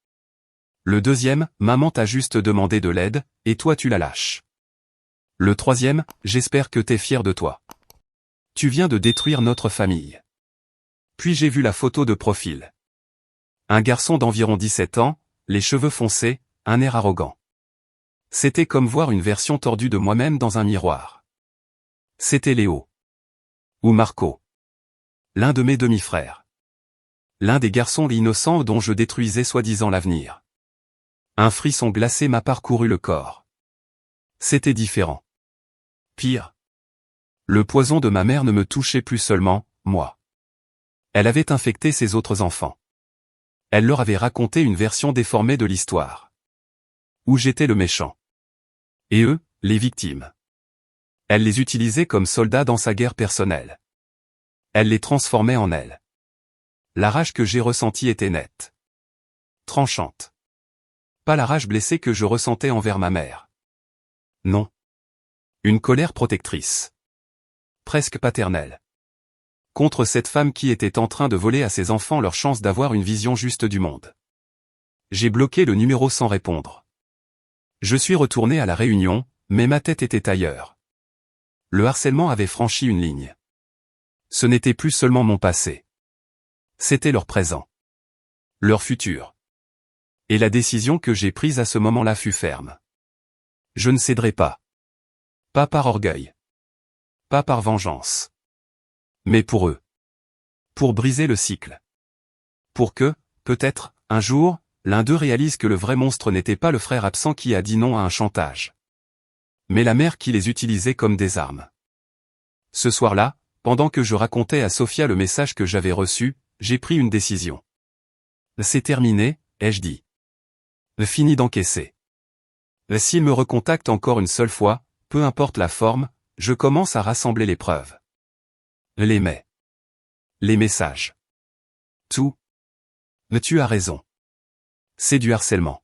Le deuxième « Maman t'a juste demandé de l'aide, et toi tu la lâches ». Le troisième « J'espère que t'es fier de toi. Tu viens de détruire notre famille ». Puis j'ai vu la photo de profil. Un garçon d'environ 17 ans, les cheveux foncés, un air arrogant. C'était comme voir une version tordue de moi-même dans un miroir. C'était Léo. Ou Marco. L'un de mes demi-frères. L'un des garçons innocents dont je détruisais soi-disant l'avenir. Un frisson glacé m'a parcouru le corps. C'était différent. Pire. Le poison de ma mère ne me touchait plus seulement, moi. Elle avait infecté ses autres enfants. Elle leur avait raconté une version déformée de l'histoire. Où j'étais le méchant. Et eux, les victimes. Elle les utilisait comme soldats dans sa guerre personnelle. Elle les transformait en elle. La rage que j'ai ressentie était nette. Tranchante. Pas la rage blessée que je ressentais envers ma mère. Non. Une colère protectrice. Presque paternelle. Contre cette femme qui était en train de voler à ses enfants leur chance d'avoir une vision juste du monde. J'ai bloqué le numéro sans répondre. Je suis retourné à la réunion, mais ma tête était ailleurs. Le harcèlement avait franchi une ligne. Ce n'était plus seulement mon passé. C'était leur présent. Leur futur. Et la décision que j'ai prise à ce moment-là fut ferme. Je ne céderai pas. Pas par orgueil. Pas par vengeance. Mais pour eux. Pour briser le cycle. Pour que, peut-être, un jour, l'un d'eux réalise que le vrai monstre n'était pas le frère absent qui a dit non à un chantage. Mais la mère qui les utilisait comme des armes. Ce soir-là, pendant que je racontais à Sophia le message que j'avais reçu, j'ai pris une décision. C'est terminé, ai-je dit. Fini d'encaisser. S'il me recontacte encore une seule fois, peu importe la forme, je commence à rassembler les preuves. Les mails. Les messages. Tout. Tu as raison. C'est du harcèlement.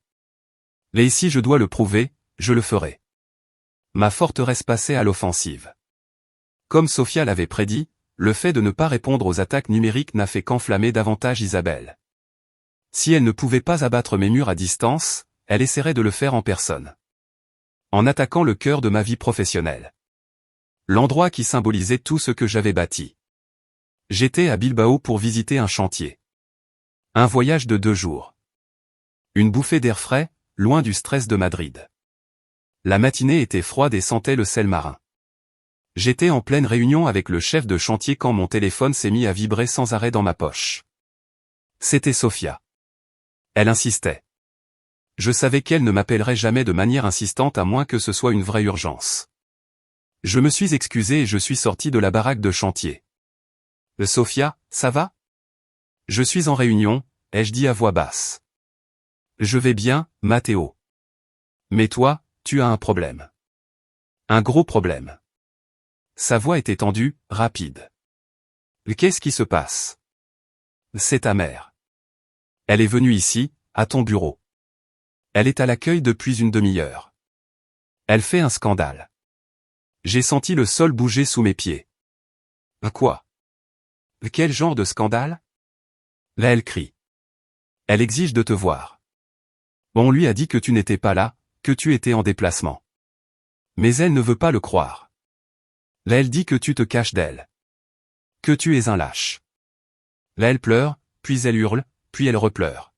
Et si je dois le prouver, je le ferai. Ma forteresse passait à l'offensive. Comme Sophia l'avait prédit, le fait de ne pas répondre aux attaques numériques n'a fait qu'enflammer davantage Isabelle. Si elle ne pouvait pas abattre mes murs à distance, elle essaierait de le faire en personne. En attaquant le cœur de ma vie professionnelle. L'endroit qui symbolisait tout ce que j'avais bâti. J'étais à Bilbao pour visiter un chantier. Un voyage de 2 jours. Une bouffée d'air frais, loin du stress de Madrid. La matinée était froide et sentait le sel marin. J'étais en pleine réunion avec le chef de chantier quand mon téléphone s'est mis à vibrer sans arrêt dans ma poche. C'était Sophia. Elle insistait. Je savais qu'elle ne m'appellerait jamais de manière insistante à moins que ce soit une vraie urgence. Je me suis excusé et je suis sorti de la baraque de chantier. Sophia, ça va? Je suis en réunion, ai-je dit à voix basse. Je vais bien, Matteo. Mais toi, tu as un problème. Un gros problème. Sa voix était tendue, rapide. Qu'est-ce qui se passe? C'est ta mère. Elle est venue ici, à ton bureau. Elle est à l'accueil depuis une demi-heure. Elle fait un scandale. J'ai senti le sol bouger sous mes pieds. Quoi? Quel genre de scandale? Là elle crie. Elle exige de te voir. On lui a dit que tu n'étais pas là, que tu étais en déplacement. Mais elle ne veut pas le croire. Là elle dit que tu te caches d'elle. Que tu es un lâche. Là elle pleure, puis elle hurle, puis elle repleure.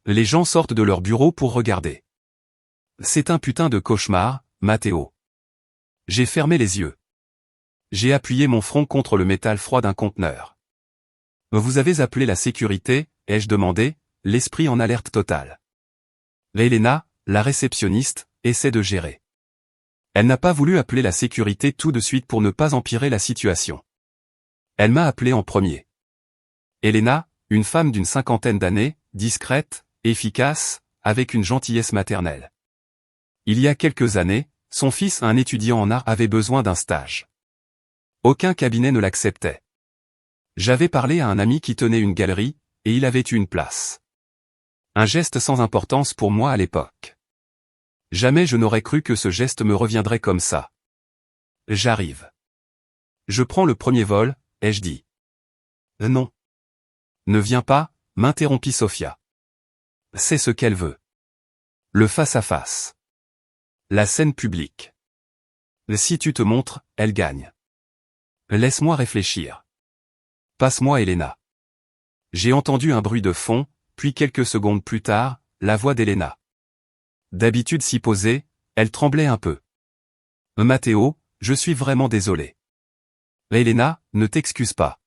Les gens sortent de leur bureau pour regarder. C'est un putain de cauchemar, Matteo. J'ai fermé les yeux. J'ai appuyé mon front contre le métal froid d'un conteneur. Vous avez appelé la sécurité, ai-je demandé, l'esprit en alerte totale. Elena, la réceptionniste, essaie de gérer. Elle n'a pas voulu appeler la sécurité tout de suite pour ne pas empirer la situation. Elle m'a appelé en premier. Elena, une femme d'une 50aine d'années, discrète, efficace, avec une gentillesse maternelle. Il y a quelques années, son fils, un étudiant en art, avait besoin d'un stage. Aucun cabinet ne l'acceptait. J'avais parlé à un ami qui tenait une galerie, et il avait eu une place. Un geste sans importance pour moi à l'époque. Jamais je n'aurais cru que ce geste me reviendrait comme ça. J'arrive. Je prends le premier vol, ai-je dit. Non. Ne viens pas, m'interrompit Sophia. C'est ce qu'elle veut. Le face-à-face. La scène publique. Si tu te montres, elle gagne. Laisse-moi réfléchir. Passe-moi Elena. J'ai entendu un bruit de fond, puis quelques secondes plus tard, la voix d'Elena. D'habitude si posée, elle tremblait un peu. Matteo, je suis vraiment désolé. Elena, ne t'excuse pas.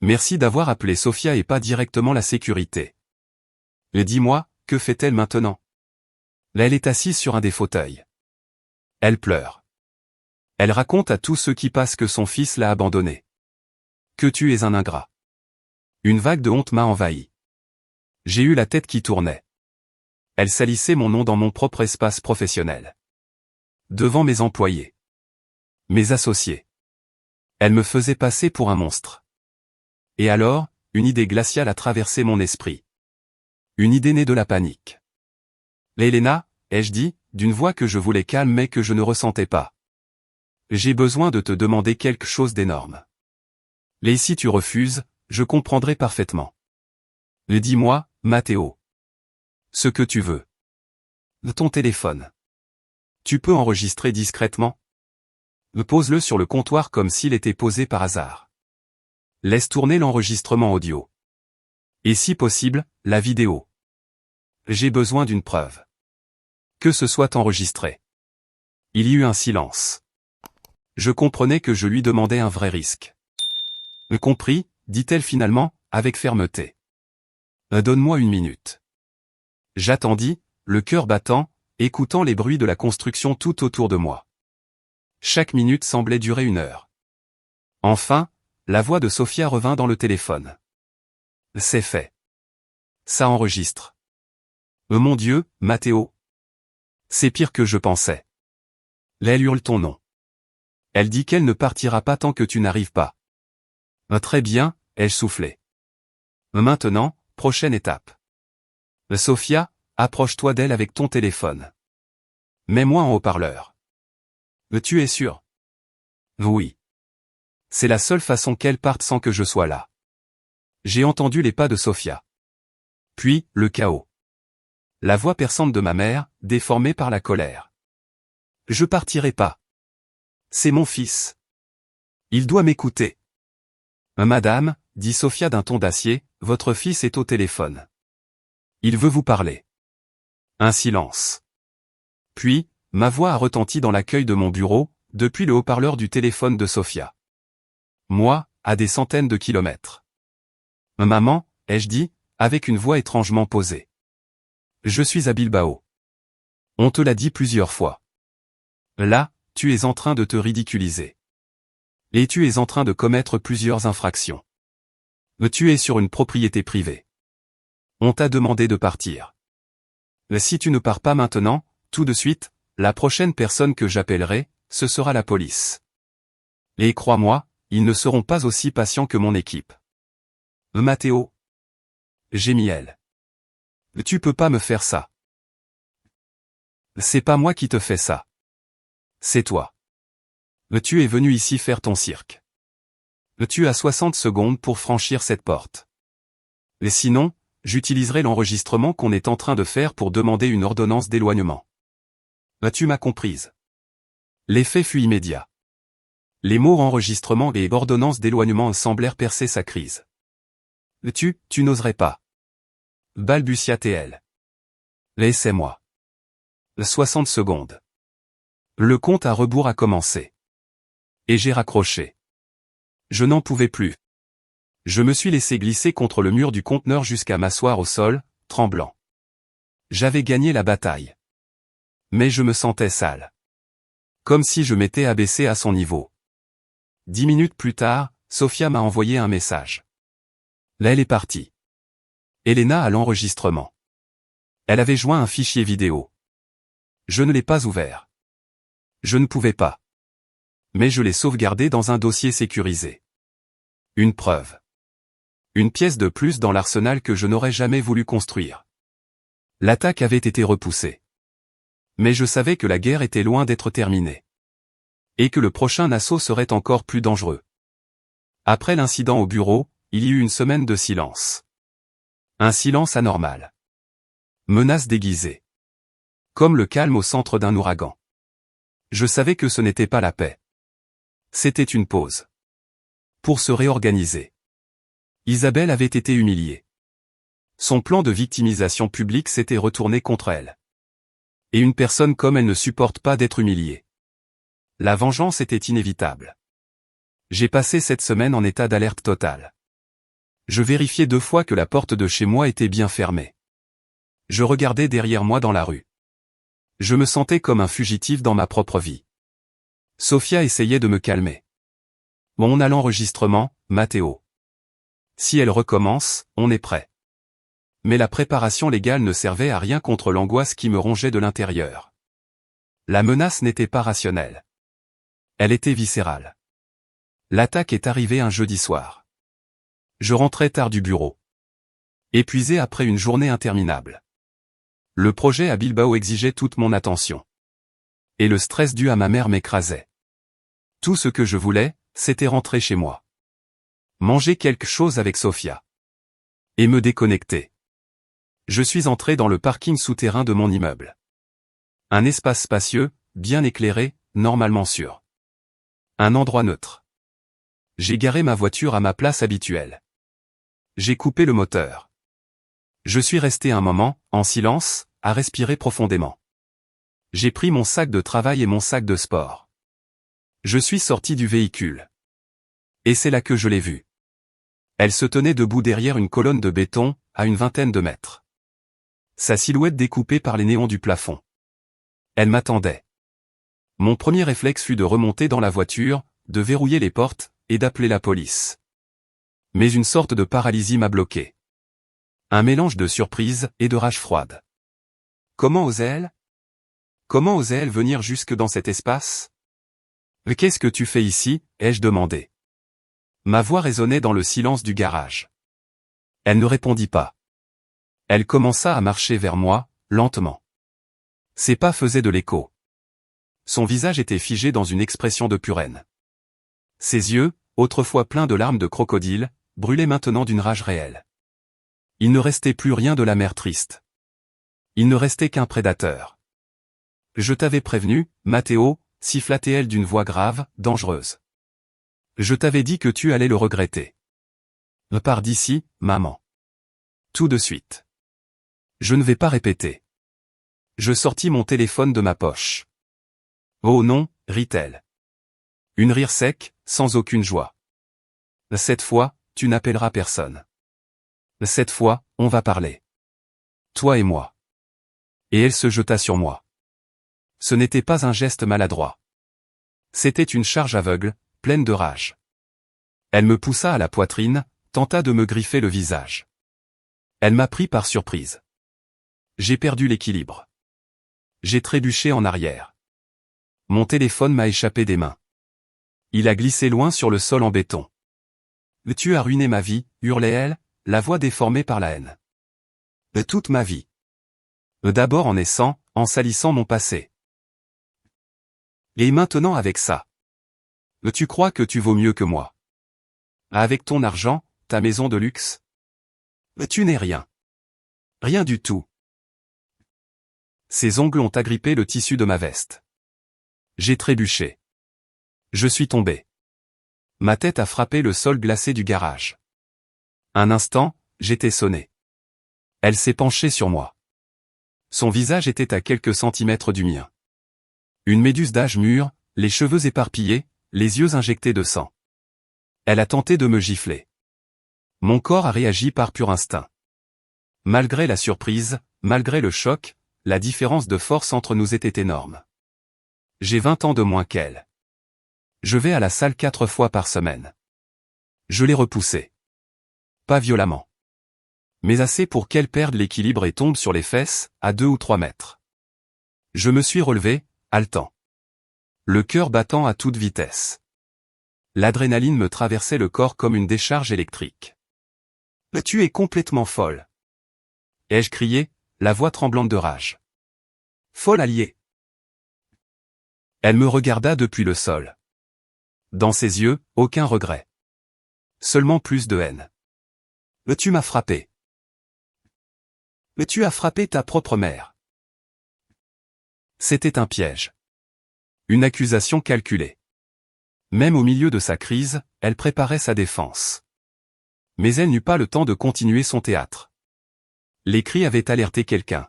Merci d'avoir appelé Sophia et pas directement la sécurité. Et dis-moi, que fait-elle maintenant? Elle est assise sur un des fauteuils. Elle pleure. Elle raconte à tous ceux qui passent que son fils l'a abandonnée. Que tu es un ingrat. Une vague de honte m'a envahi. J'ai eu la tête qui tournait. Elle salissait mon nom dans mon propre espace professionnel. Devant mes employés. Mes associés. Elle me faisait passer pour un monstre. Et alors, une idée glaciale a traversé mon esprit. Une idée née de la panique. Elena, ai-je dit, d'une voix que je voulais calme mais que je ne ressentais pas. J'ai besoin de te demander quelque chose d'énorme. Et si tu refuses, je comprendrai parfaitement. Dis-moi, Matteo. Ce que tu veux. Ton téléphone. Tu peux enregistrer discrètement? Pose-le sur le comptoir comme s'il était posé par hasard. Laisse tourner l'enregistrement audio. Et si possible, la vidéo. J'ai besoin d'une preuve. Que ce soit enregistré. Il y eut un silence. Je comprenais que je lui demandais un vrai risque. Compris, dit-elle finalement, avec fermeté. Donne-moi une minute. J'attendis, le cœur battant, écoutant les bruits de la construction tout autour de moi. Chaque minute semblait durer 1 heure. Enfin, la voix de Sophia revint dans le téléphone. C'est fait. Ça enregistre. Mon Dieu, Matteo. C'est pire que je pensais. Elle hurle ton nom. Elle dit qu'elle ne partira pas tant que tu n'arrives pas. Très bien, ai-je soufflé. Maintenant, prochaine étape. Sophia, approche-toi d'elle avec ton téléphone. Mets-moi en haut-parleur. Tu es sûr? Oui. C'est la seule façon qu'elle parte sans que je sois là. J'ai entendu les pas de Sophia. Puis, le chaos. La voix perçante de ma mère, déformée par la colère. Je partirai pas. C'est mon fils. Il doit m'écouter. Madame, dit Sophia d'un ton d'acier, votre fils est au téléphone. Il veut vous parler. Un silence. Puis, ma voix a retenti dans l'accueil de mon bureau, depuis le haut-parleur du téléphone de Sophia. Moi, à des centaines de kilomètres. Maman, ai-je dit, avec une voix étrangement posée. Je suis à Bilbao. On te l'a dit plusieurs fois. Là, tu es en train de te ridiculiser. Et tu es en train de commettre plusieurs infractions. Tu es sur une propriété privée. On t'a demandé de partir. Si tu ne pars pas maintenant, tout de suite, la prochaine personne que j'appellerai, ce sera la police. Et crois-moi, ils ne seront pas aussi patients que mon équipe. Matteo. Gémit elle. Tu peux pas me faire ça. C'est pas moi qui te fais ça. C'est toi. Tu es venu ici faire ton cirque. Tu as 60 secondes pour franchir cette porte. Et sinon, j'utiliserai l'enregistrement qu'on est en train de faire pour demander une ordonnance d'éloignement. Tu m'as comprise. L'effet fut immédiat. Les mots enregistrement et ordonnance d'éloignement semblèrent percer sa crise. Tu n'oserais pas. Balbutia-t-elle. Laissez-moi. 60 secondes. Le compte à rebours a commencé. Et j'ai raccroché. Je n'en pouvais plus. Je me suis laissé glisser contre le mur du conteneur jusqu'à m'asseoir au sol, tremblant. J'avais gagné la bataille. Mais je me sentais sale. Comme si je m'étais abaissé à son niveau. 10 minutes plus tard, Sophia m'a envoyé un message. Là elle est partie. Elena a l'enregistrement. Elle avait joint un fichier vidéo. Je ne l'ai pas ouvert. Je ne pouvais pas. Mais je l'ai sauvegardé dans un dossier sécurisé. Une preuve. Une pièce de plus dans l'arsenal que je n'aurais jamais voulu construire. L'attaque avait été repoussée. Mais je savais que la guerre était loin d'être terminée. Et que le prochain assaut serait encore plus dangereux. Après l'incident au bureau, il y eut une semaine de silence. Un silence anormal. Menace déguisée. Comme le calme au centre d'un ouragan. Je savais que ce n'était pas la paix. C'était une pause. Pour se réorganiser. Isabelle avait été humiliée. Son plan de victimisation publique s'était retourné contre elle. Et une personne comme elle ne supporte pas d'être humiliée. La vengeance était inévitable. J'ai passé cette semaine en état d'alerte totale. Je vérifiais 2 fois que la porte de chez moi était bien fermée. Je regardais derrière moi dans la rue. Je me sentais comme un fugitif dans ma propre vie. Sophia essayait de me calmer. On a l'enregistrement, Matteo. Si elle recommence, on est prêt. Mais la préparation légale ne servait à rien contre l'angoisse qui me rongeait de l'intérieur. La menace n'était pas rationnelle. Elle était viscérale. L'attaque est arrivée un jeudi soir. Je rentrais tard du bureau. Épuisé après une journée interminable. Le projet à Bilbao exigeait toute mon attention. Et le stress dû à ma mère m'écrasait. Tout ce que je voulais, c'était rentrer chez moi. Manger quelque chose avec Sophia. Et me déconnecter. Je suis entré dans le parking souterrain de mon immeuble. Un espace spacieux, bien éclairé, normalement sûr. Un endroit neutre. J'ai garé ma voiture à ma place habituelle. J'ai coupé le moteur. Je suis resté un moment, en silence, à respirer profondément. J'ai pris mon sac de travail et mon sac de sport. Je suis sorti du véhicule. Et c'est là que je l'ai vue. Elle se tenait debout derrière une colonne de béton, à une vingtaine de mètres. Sa silhouette découpée par les néons du plafond. Elle m'attendait. Mon premier réflexe fut de remonter dans la voiture, de verrouiller les portes, et d'appeler la police. Mais une sorte de paralysie m'a bloqué. Un mélange de surprise et de rage froide. Comment osait-elle? Comment osait-elle venir jusque dans cet espace? Qu'est-ce que tu fais ici? Ai-je demandé. Ma voix résonnait dans le silence du garage. Elle ne répondit pas. Elle commença à marcher vers moi, lentement. Ses pas faisaient de l'écho. Son visage était figé dans une expression de pure haine. Ses yeux, autrefois pleins de larmes de crocodile, brûlaient maintenant d'une rage réelle. Il ne restait plus rien de la mère triste. Il ne restait qu'un prédateur. Je t'avais prévenu, Matteo, siffla-t-elle d'une voix grave, dangereuse. Je t'avais dit que tu allais le regretter. Pars d'ici, maman. Tout de suite. Je ne vais pas répéter. Je sortis mon téléphone de ma poche. Oh non, rit-elle. Une rire sec, sans aucune joie. Cette fois, tu n'appelleras personne. Cette fois, on va parler. Toi et moi. Et elle se jeta sur moi. Ce n'était pas un geste maladroit. C'était une charge aveugle, pleine de rage. Elle me poussa à la poitrine, tenta de me griffer le visage. Elle m'a pris par surprise. J'ai perdu l'équilibre. J'ai trébuché en arrière. Mon téléphone m'a échappé des mains. Il a glissé loin sur le sol en béton. Tu as ruiné ma vie, hurlait-elle, la voix déformée par la haine. Toute ma vie. D'abord en naissant, en salissant mon passé. Et maintenant avec ça. Tu crois que tu vaux mieux que moi? Avec ton argent, ta maison de luxe? Tu n'es rien. Rien du tout. Ses ongles ont agrippé le tissu de ma veste. J'ai trébuché. Je suis tombé. Ma tête a frappé le sol glacé du garage. Un instant, j'étais sonné. Elle s'est penchée sur moi. Son visage était à quelques centimètres du mien. Une méduse d'âge mûr, les cheveux éparpillés, les yeux injectés de sang. Elle a tenté de me gifler. Mon corps a réagi par pur instinct. Malgré la surprise, malgré le choc, la différence de force entre nous était énorme. J'ai 20 ans de moins qu'elle. Je vais à la salle 4 fois par semaine. Je l'ai repoussée. Pas violemment. Mais assez pour qu'elle perde l'équilibre et tombe sur les fesses, à 2 ou 3 mètres. Je me suis relevé, haletant. Le cœur battant à toute vitesse. L'adrénaline me traversait le corps comme une décharge électrique. Tu es complètement folle. Ai-je crié, la voix tremblante de rage. Folle alliée. Elle me regarda depuis le sol. Dans ses yeux, aucun regret. Seulement plus de haine. Tu m'as frappé. Tu as frappé ta propre mère. C'était un piège. Une accusation calculée. Même au milieu de sa crise, elle préparait sa défense. Mais elle n'eut pas le temps de continuer son théâtre. Les cris avaient alerté quelqu'un.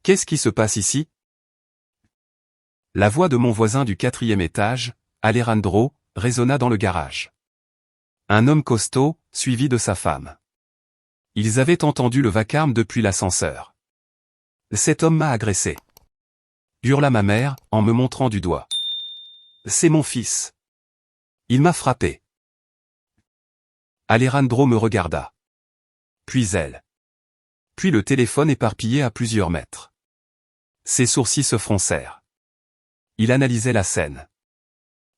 Qu'est-ce qui se passe ici? La voix de mon voisin du 4e étage, Alejandro, résonna dans le garage. Un homme costaud, suivi de sa femme. Ils avaient entendu le vacarme depuis l'ascenseur. Cet homme m'a agressé. Hurla ma mère, en me montrant du doigt. C'est mon fils. Il m'a frappé. Alejandro me regarda. Puis elle. Puis le téléphone éparpillé à plusieurs mètres. Ses sourcils se froncèrent. Il analysait la scène.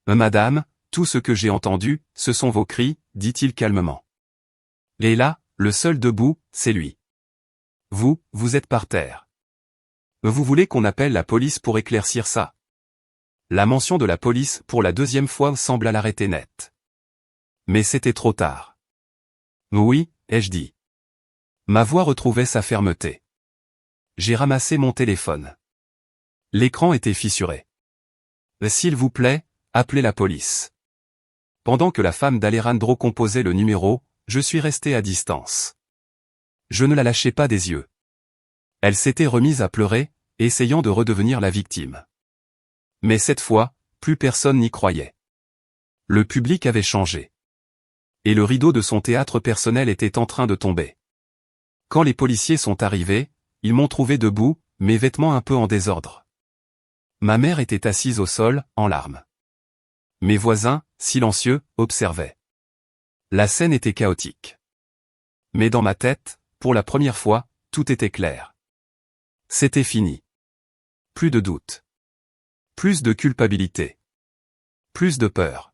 Madame, tout ce que j'ai entendu, ce sont vos cris, dit-il calmement. Et là, le seul debout, c'est lui. Vous êtes par terre. Vous voulez qu'on appelle la police pour éclaircir ça? La mention de la police pour la 2e fois sembla l'arrêter net. Mais c'était trop tard. Oui, ai-je dit. Ma voix retrouvait sa fermeté. J'ai ramassé mon téléphone. L'écran était fissuré. S'il vous plaît, appelez la police. Pendant que la femme d'Alejandro composait le numéro, je suis resté à distance. Je ne la lâchais pas des yeux. Elle s'était remise à pleurer, essayant de redevenir la victime. Mais cette fois, plus personne n'y croyait. Le public avait changé. Et le rideau de son théâtre personnel était en train de tomber. Quand les policiers sont arrivés, ils m'ont trouvé debout, mes vêtements un peu en désordre. Ma mère était assise au sol, en larmes. Mes voisins, silencieux, observaient. La scène était chaotique. Mais dans ma tête, pour la première fois, tout était clair. C'était fini. Plus de doute. Plus de culpabilité. Plus de peur.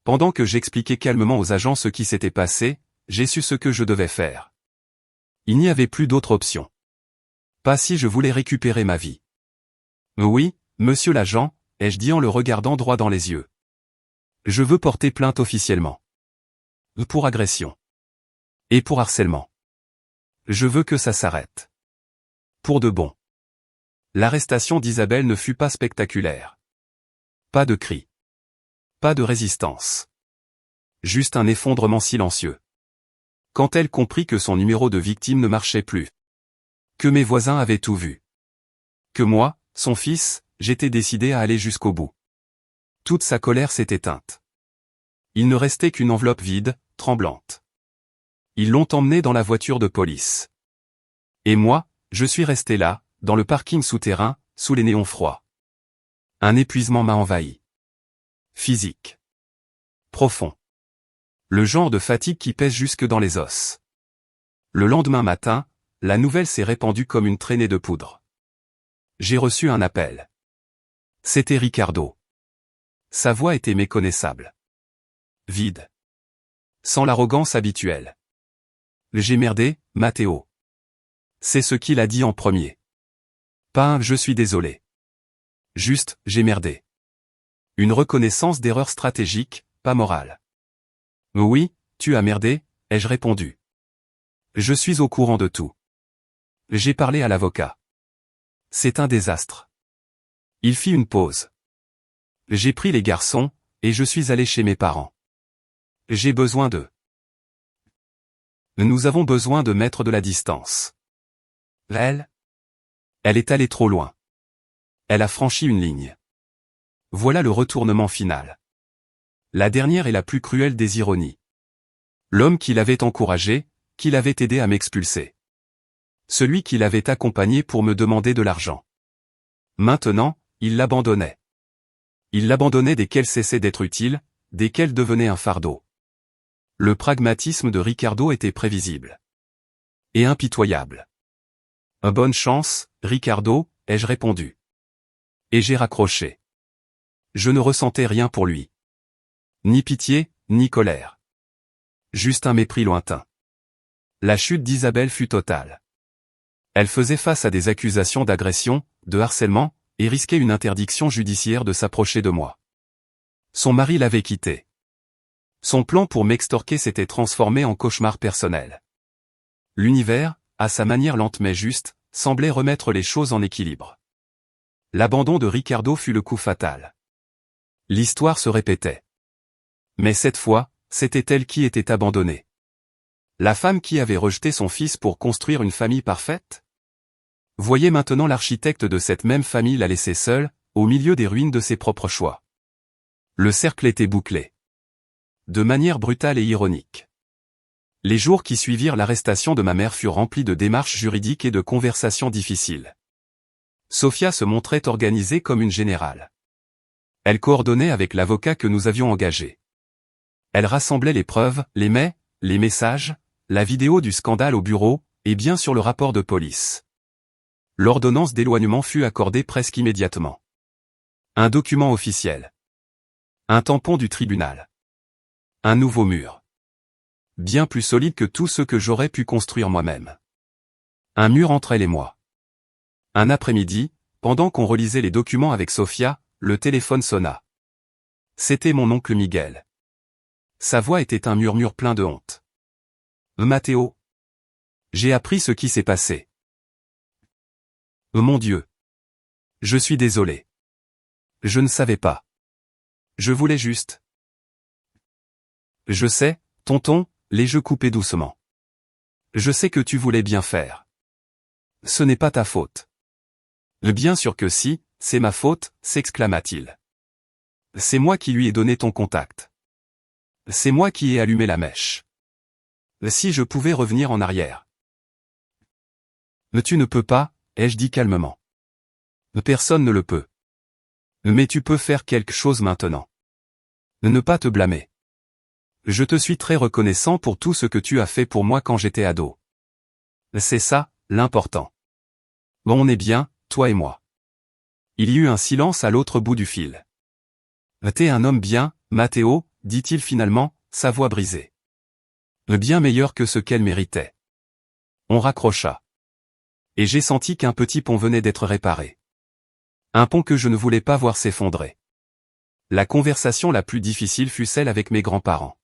Pendant que j'expliquais calmement aux agents ce qui s'était passé, j'ai su ce que je devais faire. Il n'y avait plus d'autre option. Pas si je voulais récupérer ma vie. Oui, monsieur l'agent, ai-je dit en le regardant droit dans les yeux. Je veux porter plainte officiellement. Pour agression. Et pour harcèlement. Je veux que ça s'arrête. Pour de bon. L'arrestation d'Isabelle ne fut pas spectaculaire. Pas de cris. Pas de résistance. Juste un effondrement silencieux. Quand elle comprit que son numéro de victime ne marchait plus. Que mes voisins avaient tout vu. Que moi, son fils, j'étais décidé à aller jusqu'au bout. Toute sa colère s'est éteinte. Il ne restait qu'une enveloppe vide, tremblante. Ils l'ont emmené dans la voiture de police. Et moi, je suis resté là, dans le parking souterrain, sous les néons froids. Un épuisement m'a envahi. Physique. Profond. Le genre de fatigue qui pèse jusque dans les os. Le lendemain matin, la nouvelle s'est répandue comme une traînée de poudre. J'ai reçu un appel. C'était Ricardo. Sa voix était méconnaissable. Vide. Sans l'arrogance habituelle. J'ai merdé, Matteo. C'est ce qu'il a dit en premier. Pas un « je suis désolé ». Juste, j'ai merdé. Une reconnaissance d'erreur stratégique, pas morale. Oui, tu as merdé, ai-je répondu. Je suis au courant de tout. J'ai parlé à l'avocat. C'est un désastre. Il fit une pause. J'ai pris les garçons, et je suis allé chez mes parents. J'ai besoin d'eux. Nous avons besoin de mettre de la distance. Elle est allée trop loin. Elle a franchi une ligne. Voilà le retournement final. La dernière est la plus cruelle des ironies. L'homme qui l'avait encouragé, qui l'avait aidé à m'expulser. Celui qui l'avait accompagné pour me demander de l'argent. Maintenant, il l'abandonnait. Il l'abandonnait dès qu'elle cessait d'être utile, dès qu'elle devenait un fardeau. Le pragmatisme de Ricardo était prévisible. Et impitoyable. Bonne chance, Ricardo, ai-je répondu. Et j'ai raccroché. Je ne ressentais rien pour lui. Ni pitié, ni colère. Juste un mépris lointain. La chute d'Isabelle fut totale. Elle faisait face à des accusations d'agression, de harcèlement, et risquait une interdiction judiciaire de s'approcher de moi. Son mari l'avait quittée. Son plan pour m'extorquer s'était transformé en cauchemar personnel. L'univers, à sa manière lente mais juste, semblait remettre les choses en équilibre. L'abandon de Ricardo fut le coup fatal. L'histoire se répétait. Mais cette fois, c'était elle qui était abandonnée. La femme qui avait rejeté son fils pour construire une famille parfaite? Voyez maintenant l'architecte de cette même famille la laisser seule, au milieu des ruines de ses propres choix. Le cercle était bouclé. De manière brutale et ironique. Les jours qui suivirent l'arrestation de ma mère furent remplis de démarches juridiques et de conversations difficiles. Sophia se montrait organisée comme une générale. Elle coordonnait avec l'avocat que nous avions engagé. Elle rassemblait les preuves, les mails, les messages, la vidéo du scandale au bureau, et bien sûr le rapport de police. L'ordonnance d'éloignement fut accordée presque immédiatement. Un document officiel. Un tampon du tribunal. Un nouveau mur. Bien plus solide que tout ce que j'aurais pu construire moi-même. Un mur entre elle et moi. Un après-midi, pendant qu'on relisait les documents avec Sophia, le téléphone sonna. C'était mon oncle Miguel. Sa voix était un murmure plein de honte. Matteo. J'ai appris ce qui s'est passé. Mon Dieu. Je suis désolé. Je ne savais pas. Je voulais juste. Je sais, tonton, les jeux coupés doucement. Je sais que tu voulais bien faire. Ce n'est pas ta faute. Bien sûr que si, c'est ma faute, s'exclama-t-il. C'est moi qui lui ai donné ton contact. C'est moi qui ai allumé la mèche. Si je pouvais revenir en arrière. Tu ne peux pas, ai-je dit calmement. Personne ne le peut. Mais tu peux faire quelque chose maintenant. Ne pas te blâmer. Je te suis très reconnaissant pour tout ce que tu as fait pour moi quand j'étais ado. C'est ça, l'important. Bon, on est bien, toi et moi. Il y eut un silence à l'autre bout du fil. T'es un homme bien, Matteo, dit-il finalement, sa voix brisée. Bien meilleur que ce qu'elle méritait. On raccrocha. Et j'ai senti qu'un petit pont venait d'être réparé. Un pont que je ne voulais pas voir s'effondrer. La conversation la plus difficile fut celle avec mes grands-parents.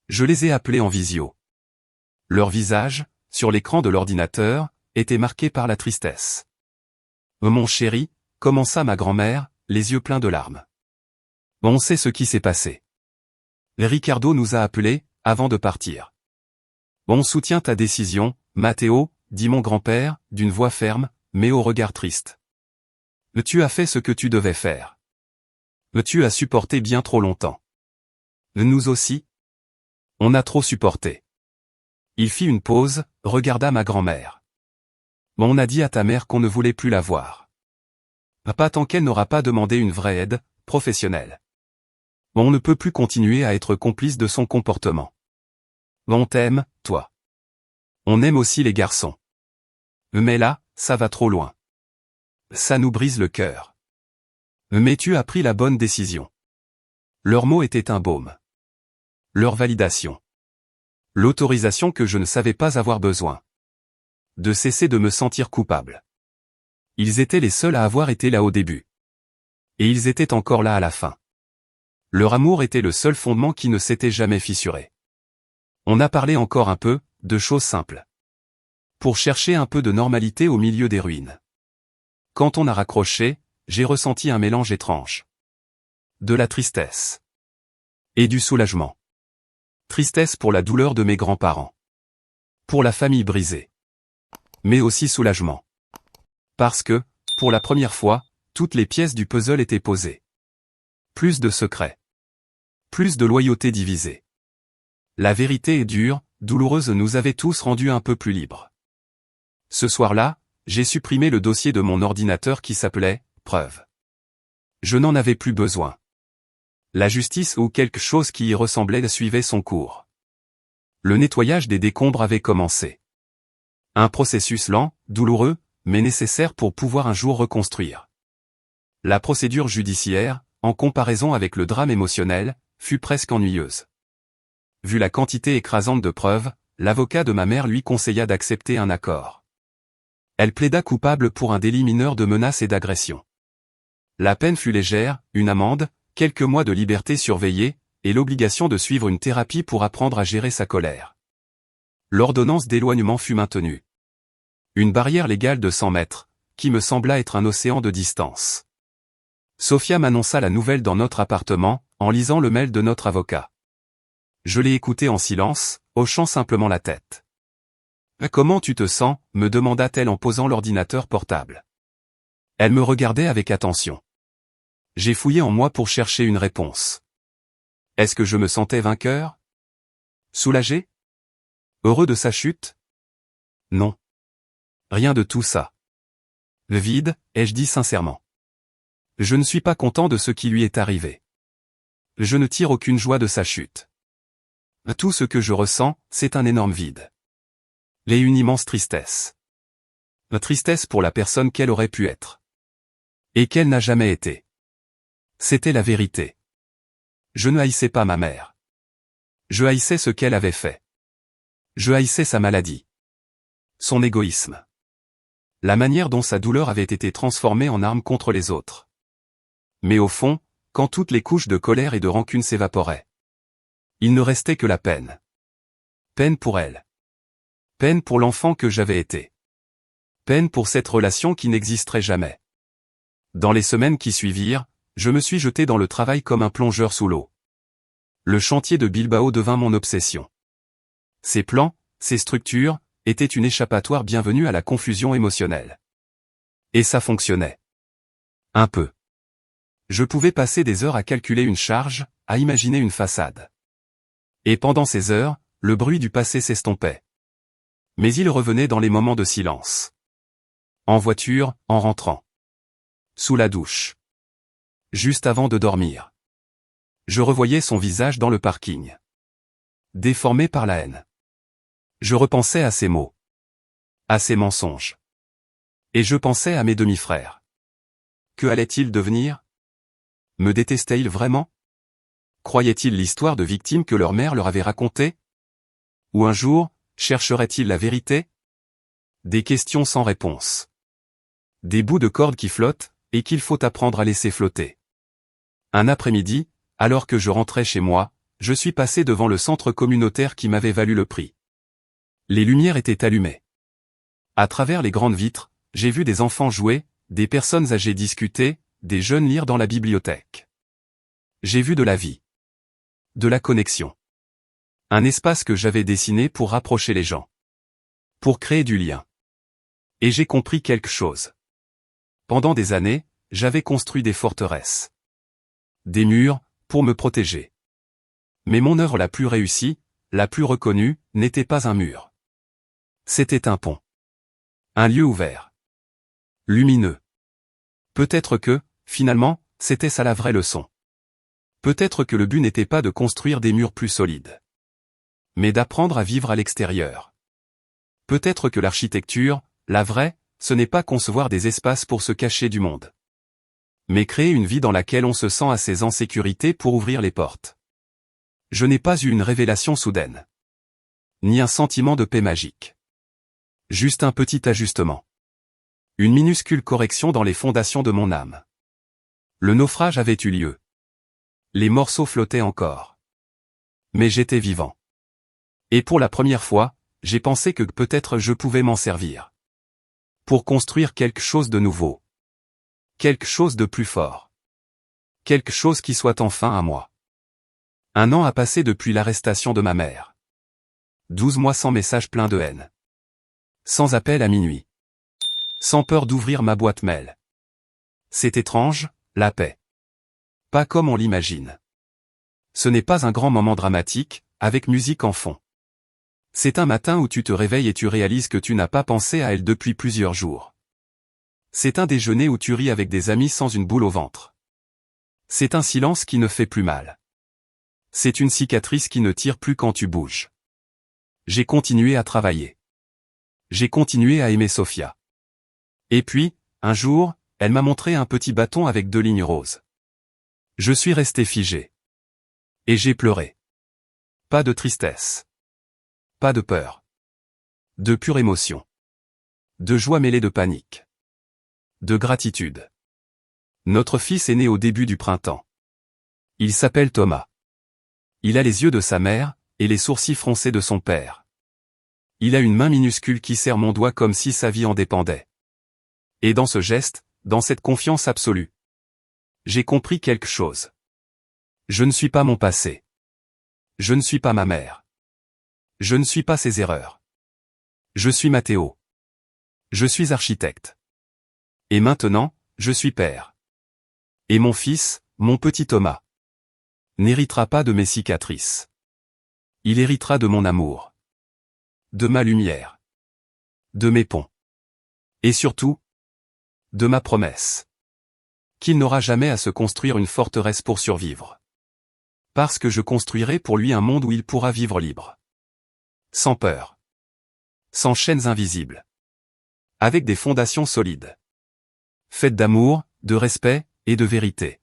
Je les ai appelés en visio. Leur visage, sur l'écran de l'ordinateur, était marqué par la tristesse. Mon chéri, commença ma grand-mère, les yeux pleins de larmes. On sait ce qui s'est passé. Ricardo nous a appelés, avant de partir. On soutient ta décision, Matteo, dit mon grand-père, d'une voix ferme, mais au regard triste. Tu as fait ce que tu devais faire. Tu as supporté bien trop longtemps. Nous aussi. On a trop supporté. Il fit une pause, regarda ma grand-mère. On a dit à ta mère qu'on ne voulait plus la voir. Pas tant qu'elle n'aura pas demandé une vraie aide, professionnelle. On ne peut plus continuer à être complice de son comportement. On t'aime, toi. On aime aussi les garçons. Mais là, ça va trop loin. Ça nous brise le cœur. Mais tu as pris la bonne décision. Leur mot était un baume. Leur validation. L'autorisation que je ne savais pas avoir besoin. De cesser de me sentir coupable. Ils étaient les seuls à avoir été là au début. Et ils étaient encore là à la fin. Leur amour était le seul fondement qui ne s'était jamais fissuré. On a parlé encore un peu, de choses simples. Pour chercher un peu de normalité au milieu des ruines. Quand on a raccroché, j'ai ressenti un mélange étrange. De la tristesse. Et du soulagement. Tristesse pour la douleur de mes grands-parents. Pour la famille brisée. Mais aussi soulagement. Parce que, pour la première fois, toutes les pièces du puzzle étaient posées. Plus de secrets. Plus de loyauté divisée. La vérité est dure, douloureuse nous avait tous rendus un peu plus libres. Ce soir-là, j'ai supprimé le dossier de mon ordinateur qui s'appelait « Preuve ». Je n'en avais plus besoin. La justice ou quelque chose qui y ressemblait suivait son cours. Le nettoyage des décombres avait commencé. Un processus lent, douloureux, mais nécessaire pour pouvoir un jour reconstruire. La procédure judiciaire, en comparaison avec le drame émotionnel, fut presque ennuyeuse. Vu la quantité écrasante de preuves, l'avocat de ma mère lui conseilla d'accepter un accord. Elle plaida coupable pour un délit mineur de menace et d'agression. La peine fut légère, une amende, quelques mois de liberté surveillée, et l'obligation de suivre une thérapie pour apprendre à gérer sa colère. L'ordonnance d'éloignement fut maintenue. Une barrière légale de 100 mètres, qui me sembla être un océan de distance. Sophia m'annonça la nouvelle dans notre appartement, en lisant le mail de notre avocat. Je l'ai écouté en silence, hochant simplement la tête. « Comment tu te sens ?» me demanda-t-elle en posant l'ordinateur portable. Elle me regardait avec attention. J'ai fouillé en moi pour chercher une réponse. Est-ce que je me sentais vainqueur? Soulagé? Heureux de sa chute? Non. Rien de tout ça. Le vide, ai-je dit sincèrement. Je ne suis pas content de ce qui lui est arrivé. Je ne tire aucune joie de sa chute. Tout ce que je ressens, c'est un énorme vide. Et une immense tristesse. La tristesse pour la personne qu'elle aurait pu être. Et qu'elle n'a jamais été. C'était la vérité. Je ne haïssais pas ma mère. Je haïssais ce qu'elle avait fait. Je haïssais sa maladie. Son égoïsme. La manière dont sa douleur avait été transformée en arme contre les autres. Mais au fond, quand toutes les couches de colère et de rancune s'évaporaient, il ne restait que la peine. Peine pour elle. Peine pour l'enfant que j'avais été. Peine pour cette relation qui n'existerait jamais. Dans les semaines qui suivirent, je me suis jeté dans le travail comme un plongeur sous l'eau. Le chantier de Bilbao devint mon obsession. Ces plans, ces structures, étaient une échappatoire bienvenue à la confusion émotionnelle. Et ça fonctionnait. Un peu. Je pouvais passer des heures à calculer une charge, à imaginer une façade. Et pendant ces heures, le bruit du passé s'estompait. Mais il revenait dans les moments de silence. En voiture, en rentrant. Sous la douche. Juste avant de dormir. Je revoyais son visage dans le parking. Déformé par la haine. Je repensais à ses mots. À ses mensonges. Et je pensais à mes demi-frères. Que allait-il devenir? Me détestait-il vraiment? Croyait-il l'histoire de victime que leur mère leur avait racontée? Ou un jour, chercherait-il la vérité? Des questions sans réponse. Des bouts de corde qui flottent, et qu'il faut apprendre à laisser flotter. Un après-midi, alors que je rentrais chez moi, je suis passé devant le centre communautaire qui m'avait valu le prix. Les lumières étaient allumées. À travers les grandes vitres, j'ai vu des enfants jouer, des personnes âgées discuter, des jeunes lire dans la bibliothèque. J'ai vu de la vie. De la connexion. Un espace que j'avais dessiné pour rapprocher les gens. Pour créer du lien. Et j'ai compris quelque chose. Pendant des années, j'avais construit des forteresses. Des murs, pour me protéger. Mais mon œuvre la plus réussie, la plus reconnue, n'était pas un mur. C'était un pont. Un lieu ouvert. Lumineux. Peut-être que, finalement, c'était ça la vraie leçon. Peut-être que le but n'était pas de construire des murs plus solides. Mais d'apprendre à vivre à l'extérieur. Peut-être que l'architecture, la vraie, ce n'est pas concevoir des espaces pour se cacher du monde. Mais créer une vie dans laquelle on se sent assez en sécurité pour ouvrir les portes. Je n'ai pas eu une révélation soudaine. Ni un sentiment de paix magique. Juste un petit ajustement. Une minuscule correction dans les fondations de mon âme. Le naufrage avait eu lieu. Les morceaux flottaient encore. Mais j'étais vivant. Et pour la première fois, j'ai pensé que peut-être je pouvais m'en servir. Pour construire quelque chose de nouveau. Quelque chose de plus fort. Quelque chose qui soit enfin à moi. 1 an a passé depuis l'arrestation de ma mère. 12 mois sans message plein de haine. Sans appel à minuit. Sans peur d'ouvrir ma boîte mail. C'est étrange, la paix. Pas comme on l'imagine. Ce n'est pas un grand moment dramatique, avec musique en fond. C'est un matin où tu te réveilles et tu réalises que tu n'as pas pensé à elle depuis plusieurs jours. C'est un déjeuner où tu ris avec des amis sans une boule au ventre. C'est un silence qui ne fait plus mal. C'est une cicatrice qui ne tire plus quand tu bouges. J'ai continué à travailler. J'ai continué à aimer Sophia. Et puis, un jour, elle m'a montré un petit bâton avec 2 lignes roses. Je suis resté figé. Et j'ai pleuré. Pas de tristesse. Pas de peur. De pure émotion. De joie mêlée de panique. De gratitude. Notre fils est né au début du printemps. Il s'appelle Thomas. Il a les yeux de sa mère, et les sourcils froncés de son père. Il a une main minuscule qui serre mon doigt comme si sa vie en dépendait. Et dans ce geste, dans cette confiance absolue, j'ai compris quelque chose. Je ne suis pas mon passé. Je ne suis pas ma mère. Je ne suis pas ses erreurs. Je suis Mathéo. Je suis architecte. Et maintenant, je suis père. Et mon fils, mon petit Thomas, n'héritera pas de mes cicatrices. Il héritera de mon amour. De ma lumière. De mes ponts. Et surtout, de ma promesse. Qu'il n'aura jamais à se construire une forteresse pour survivre. Parce que je construirai pour lui un monde où il pourra vivre libre. Sans peur. Sans chaînes invisibles. Avec des fondations solides. Faites d'amour, de respect, et de vérité.